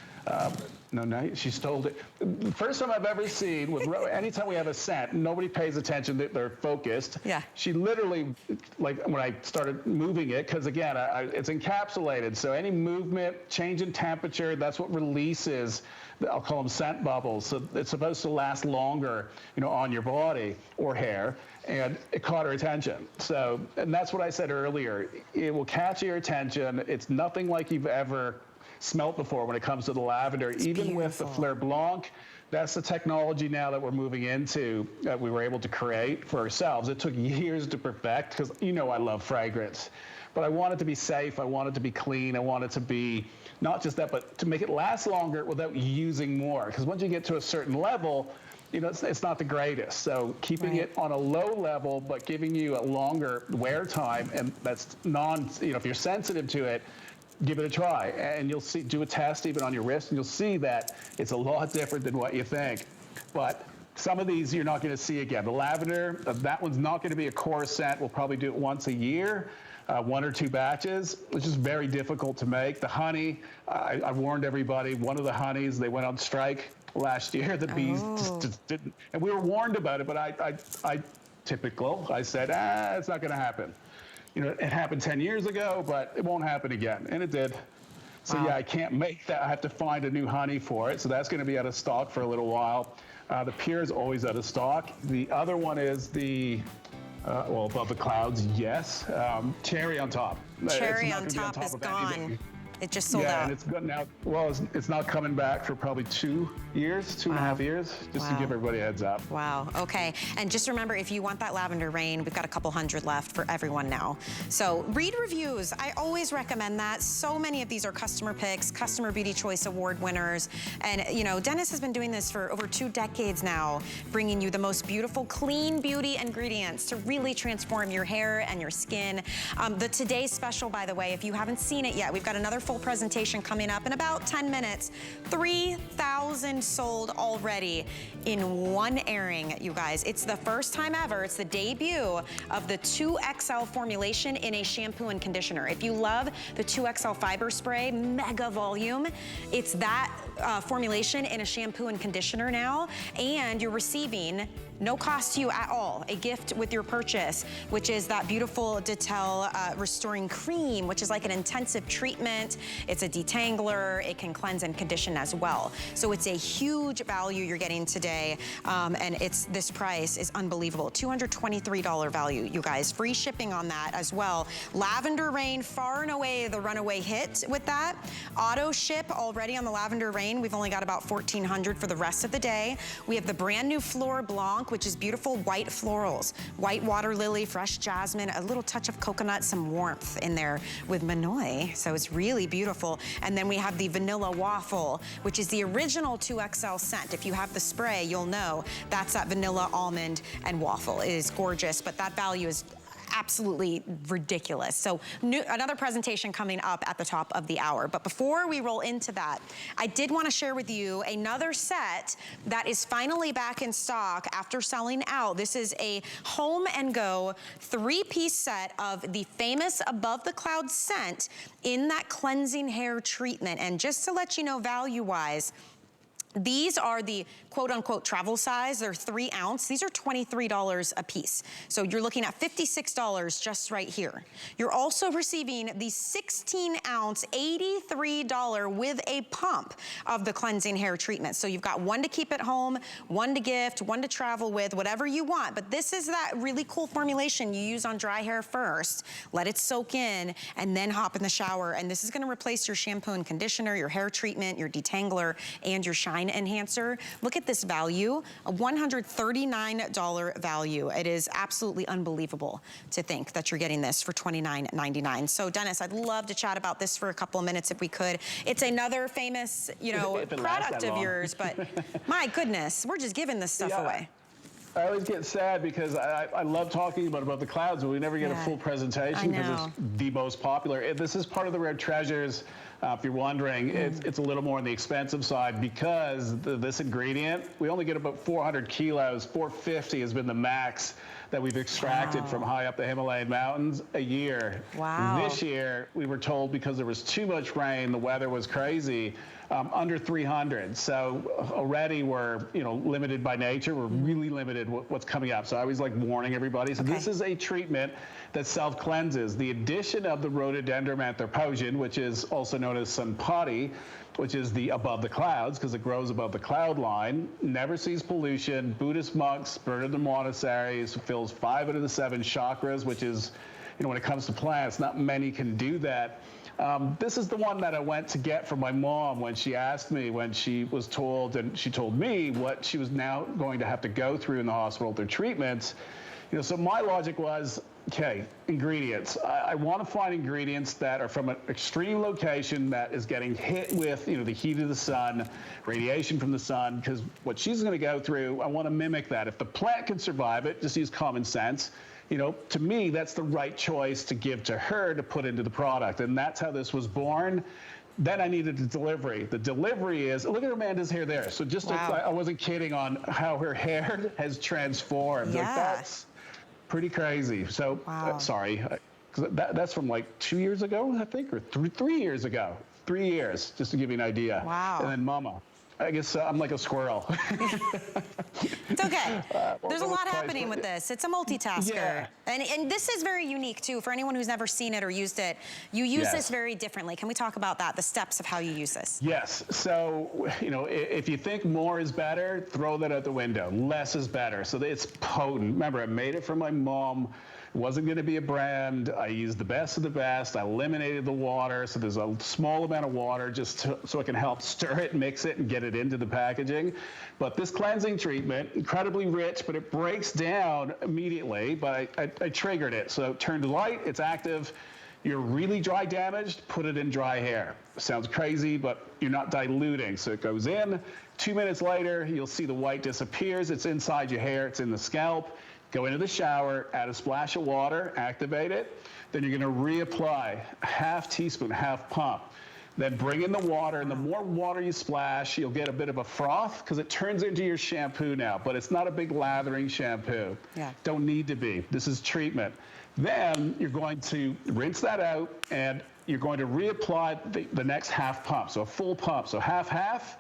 No, she stole it. The first time I've ever seen was anytime we have a scent, nobody pays attention, they're focused. Yeah. She literally, like when I started moving it, because again, it's encapsulated, so any movement, change in temperature, that's what releases, I'll call them scent bubbles. So it's supposed to last longer, on your body or hair. And it caught her attention. So, and that's what I said earlier. It will catch your attention. It's nothing like you've ever smelt before when it comes to the lavender. Even with the Fleur Blanc, That's the technology now that we're moving into, that we were able to create for ourselves. It took years to perfect, because I love fragrance. But I want it to be safe, I want it to be clean, I want it to be not just that, but to make it last longer without using more. Because once you get to a certain level, it's not the greatest. So keeping it on a low level, but giving you a longer wear time, and that's if you're sensitive to it, give it a try. And you'll see, do a test even on your wrist, and you'll see that it's a lot different than what you think. But some of these you're not going to see again. The lavender, that one's not going to be a core scent. We'll probably do it once a year. 1 or 2 batches, which is very difficult to make. The honey, I warned everybody, one of the honeys, they went on strike last year. The bees just didn't, and we were warned about it, but I said, it's not going to happen. It happened 10 years ago, but it won't happen again, and it did. So yeah, I can't make that. I have to find a new honey for it, so that's going to be out of stock for a little while. The Pure is always out of stock. The other one is the above the clouds, yes. Cherry on top. Cherry on top is gone. It just sold out. Yeah, and it's good now. Well, it's not coming back for probably 2 years, 2.5 years, just to give everybody a heads up. Wow, okay. And just remember, if you want that lavender rain, we've got a couple hundred left for everyone now. So read reviews. I always recommend that. So many of these are customer picks, Customer Beauty Choice Award winners. And, Dennis has been doing this for over 2 decades now, bringing you the most beautiful, clean beauty ingredients to really transform your hair and your skin. The Today's Special, by the way, if you haven't seen it yet, we've got another full presentation coming up in about 10 minutes. 3,000 sold already in one airing, you guys. It's the first time ever. It's the debut of the 2XL formulation in a shampoo and conditioner. If you love the 2XL fiber spray, mega volume, it's that formulation in a shampoo and conditioner now, and you're receiving no cost to you at all, a gift with your purchase, which is that beautiful Detel Restoring Cream, which is like an intensive treatment. It's a detangler. It can cleanse and condition as well. So it's a huge value you're getting today, and this price is unbelievable. $223 value, you guys. Free shipping on that as well. Lavender Rain, far and away the runaway hit with that. Auto ship already on the Lavender Rain. We've only got about 1,400 for the rest of the day. We have the brand new Fleur Blanc, which is beautiful white florals, white water lily, fresh jasmine, a little touch of coconut, some warmth in there with Manoi. So it's really beautiful. And then we have the Vanilla Waffle, which is the original 2XL scent. If you have the spray, you'll know that's that vanilla, almond, and waffle. It is gorgeous, but that value is absolutely ridiculous. So another presentation coming up at the top of the hour. But before we roll into that, I did want to share with you another set that is finally back in stock after selling out. This is a home and go 3-piece set of the famous Above the Clouds scent in that cleansing hair treatment. And just to let you know, value-wise, these are the quote-unquote travel size. They're 3 ounce. These are $23 a piece. So you're looking at $56 just right here. You're also receiving the 16-ounce, $83 with a pump of the cleansing hair treatment. So you've got one to keep at home, one to gift, one to travel with, whatever you want. But this is that really cool formulation you use on dry hair first. Let it soak in and then hop in the shower. And this is going to replace your shampoo and conditioner, your hair treatment, your detangler, and your shine enhancer. Look at this value, a $139 value. It is absolutely unbelievable to think that you're getting this for $29.99. So Dennis, I'd love to chat about this for a couple of minutes if we could. It's another famous, product of yours, but my goodness, we're just giving this stuff away. I always get sad because I love talking about the clouds, but we never get a full presentation because it's the most popular. This is part of the rare treasures. If you're wondering, it's a little more on the expensive side because this ingredient, we only get about 400 kilos. 450 has been the max that we've extracted from high up the Himalayan mountains a year. Wow. This year, we were told because there was too much rain, the weather was crazy, under 300. So already we're limited by nature. We're really limited what's coming up. So I always like warning everybody. So this is a treatment that self-cleanses. The addition of the rhododendron anthracosine, which is also known as Sunpati, which is the above the clouds because it grows above the cloud line, never sees pollution. Buddhist monks burn in the monasteries, fills 5 out of the 7 chakras, which is, when it comes to plants, not many can do that. This is the one that I went to get from my mom when she asked me, when she was told, and she told me what she was now going to have to go through in the hospital, their treatments. So my logic was, okay, ingredients. I want to find ingredients that are from an extreme location that is getting hit with, the heat of the sun, radiation from the sun, because what she's going to go through, I want to mimic that. If the plant can survive it, just use common sense. To me, that's the right choice to give to her to put into the product. And that's how this was born. Then I needed the delivery. The delivery is, look at Amanda's hair there. So just, wow. I wasn't kidding on how her hair has transformed. Yeah. Like, that's pretty crazy. So, wow. Sorry, that's from like 2 years ago, I think, or 3 years ago. 3 years, just to give you an idea. Wow. And then Mama. I guess I'm like a squirrel. It's okay. There's a lot happening with this. It's a multitasker. Yeah. And this is very unique, too, for anyone who's never seen it or used it. You use this very differently. Can we talk about that, the steps of how you use this? Yes. So, if you think more is better, throw that out the window. Less is better. So it's potent. Remember, I made it for my mom. It wasn't going to be a brand. I used the best of the best. I eliminated the water, so there's a small amount of water just so I can help stir it, mix it, and get it into the packaging. But this cleansing treatment, incredibly rich, but it breaks down immediately. But I triggered it, so turned light, it's active. You're really dry damaged, put it in dry hair. Sounds crazy, but you're not diluting. So it goes in. 2 minutes later, you'll see the white disappears. It's inside your hair. It's in the scalp. Go into the shower, add a splash of water, activate it. Then you're going to reapply, half teaspoon, half pump. Then bring in the water, and the more water you splash, you'll get a bit of a froth because it turns into your shampoo now, but it's not a big lathering shampoo. Yeah. Don't need to be. This is treatment. Then you're going to rinse that out, and you're going to reapply the next half pump, so a full pump, so half-half.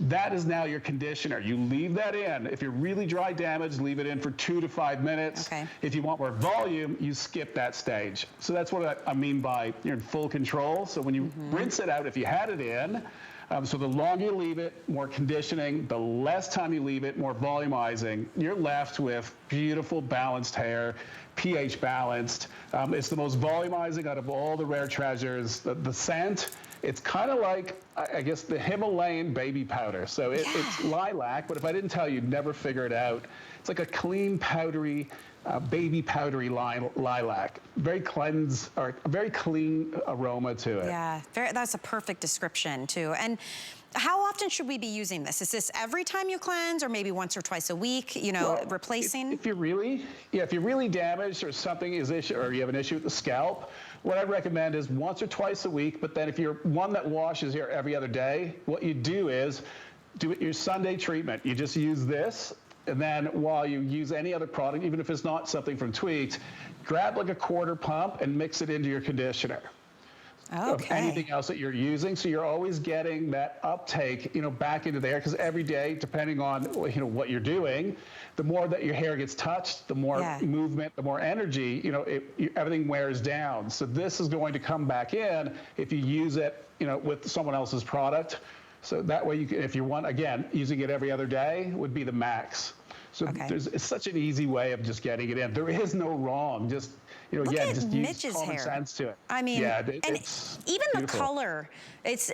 That is now your conditioner. You leave that in. If you're really dry damaged, leave it in for 2 to 5 minutes. Okay. If you want more volume, you skip that stage. So that's what I mean by you're in full control. So when you rinse it out, if you had it in, so the longer you leave it, more conditioning, the less time you leave it, more volumizing, you're left with beautiful balanced hair, pH balanced. It's the most volumizing out of all the rare treasures. The scent, it's kind of like, I guess, the Himalayan baby powder. So it's lilac, but if I didn't tell you, you'd never figure it out. It's like a clean, powdery, baby powdery lilac. Very very clean aroma to it. Yeah, that's a perfect description too. And how often should we be using this? Is this every time you cleanse, or maybe once or twice a week, replacing? If you're really damaged, or something is issue, or you have an issue with the scalp, what I recommend is once or twice a week. But then if you're one that washes your every other day, what you do is do it your Sunday treatment. You just use this, and then while you use any other product, even if it's not something from Tweaked, grab like a quarter pump and mix it into your conditioner. Of anything else that you're using, so you're always getting that uptake, back into there. Because every day, depending on what you're doing, the more that your hair gets touched, the more movement, the more energy, everything wears down. So this is going to come back in if you use it, with someone else's product. So that way, if you want, again, using it every other day would be the max. So it's such an easy way of just getting it in. There is no wrong. Just just Mitch's use common hair. sense to it. I mean, and it's even beautiful. The color.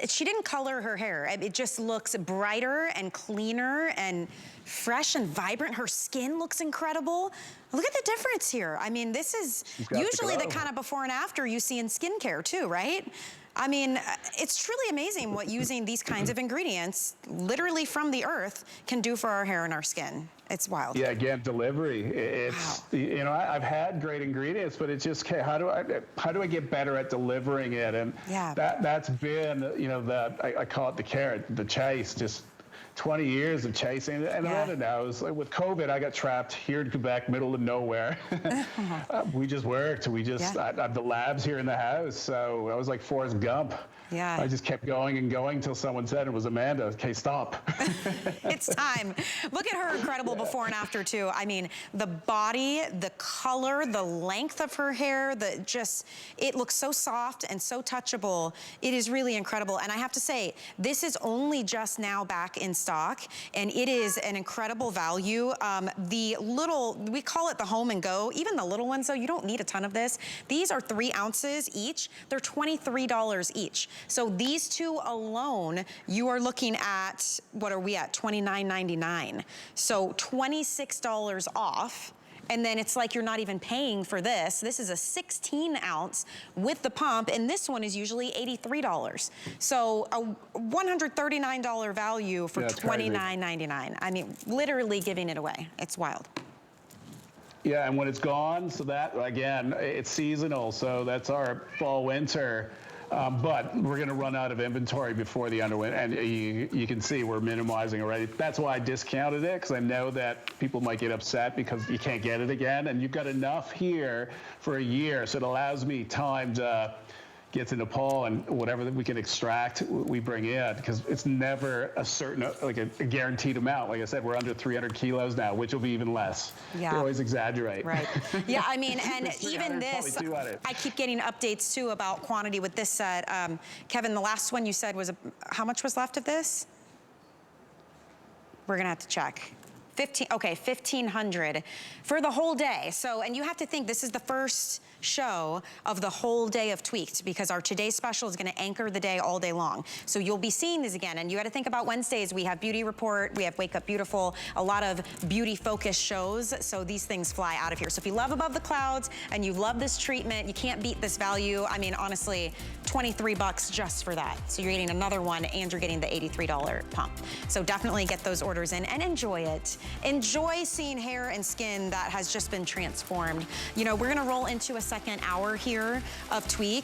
She didn't color her hair. It just looks brighter and cleaner and fresh and vibrant. Her skin looks incredible. Look at the difference here. I mean, this is usually the kind of before and after you see in skincare too, right? I mean, it's truly amazing what using these kinds of ingredients, literally from the earth, can do for our hair and our skin. It's wild. Yeah, again, delivery. It's I've had great ingredients, but it's just how do I get better at delivering it? And that's been I call it the carrot, the chase. Just 20 years of chasing, and I don't know. It was like with COVID, I got trapped here in Quebec, middle of nowhere. We just worked. I had the labs here in the house, so I was like Forrest Gump. Yeah. I just kept going and going until someone said it was Amanda. Okay, stop. It's time. Look at her incredible before and after too. I mean, the body, the color, the length of her hair, it looks so soft and so touchable. It is really incredible. And I have to say, this is only just now back in stock, and it is an incredible value. The little, we call it the home and go. Even the little ones though, you don't need a ton of this. These are 3 ounces each. They're $23 each. So these two alone, you are looking at, what are we at, $29.99. So $26 off. And then it's like you're not even paying for this. This is a 16 ounce with the pump, and this one is usually $83. So a $139 value for $29.99. I mean, literally giving it away. It's wild. Yeah, and when it's gone, so that, again, it's seasonal, so that's our fall, winter. But we're going to run out of inventory before the underwinter, and you can see we're minimizing already. That's why I discounted it, because I know that people might get upset because you can't get it again, and you've got enough here for a year, so it allows me time to get to Nepal and whatever that we can extract, we bring in, because it's never a certain, like a guaranteed amount. Like I said, we're under 300 kilos now, which will be even less. Yeah. They always exaggerate. Right. Yeah, I mean, and even this, I keep getting updates too about quantity with this set. Kevin, the last one you said was, how much was left of this? We're gonna have to check. 1,500 for the whole day. So, and you have to think this is the first show of the whole day of Tweaked, because our today's special is gonna anchor the day all day long. So you'll be seeing these again, and you gotta think about Wednesdays, we have Beauty Report, we have Wake Up Beautiful, a lot of beauty focused shows, so these things fly out of here. So if you love Above the Clouds and you love this treatment, you can't beat this value. I mean, honestly, 23 bucks just for that. So you're getting another one and you're getting the $83 pump. So definitely get those orders in and enjoy it. Enjoy seeing hair and skin that has just been transformed. You know, we're gonna roll into a second hour here of Tweak.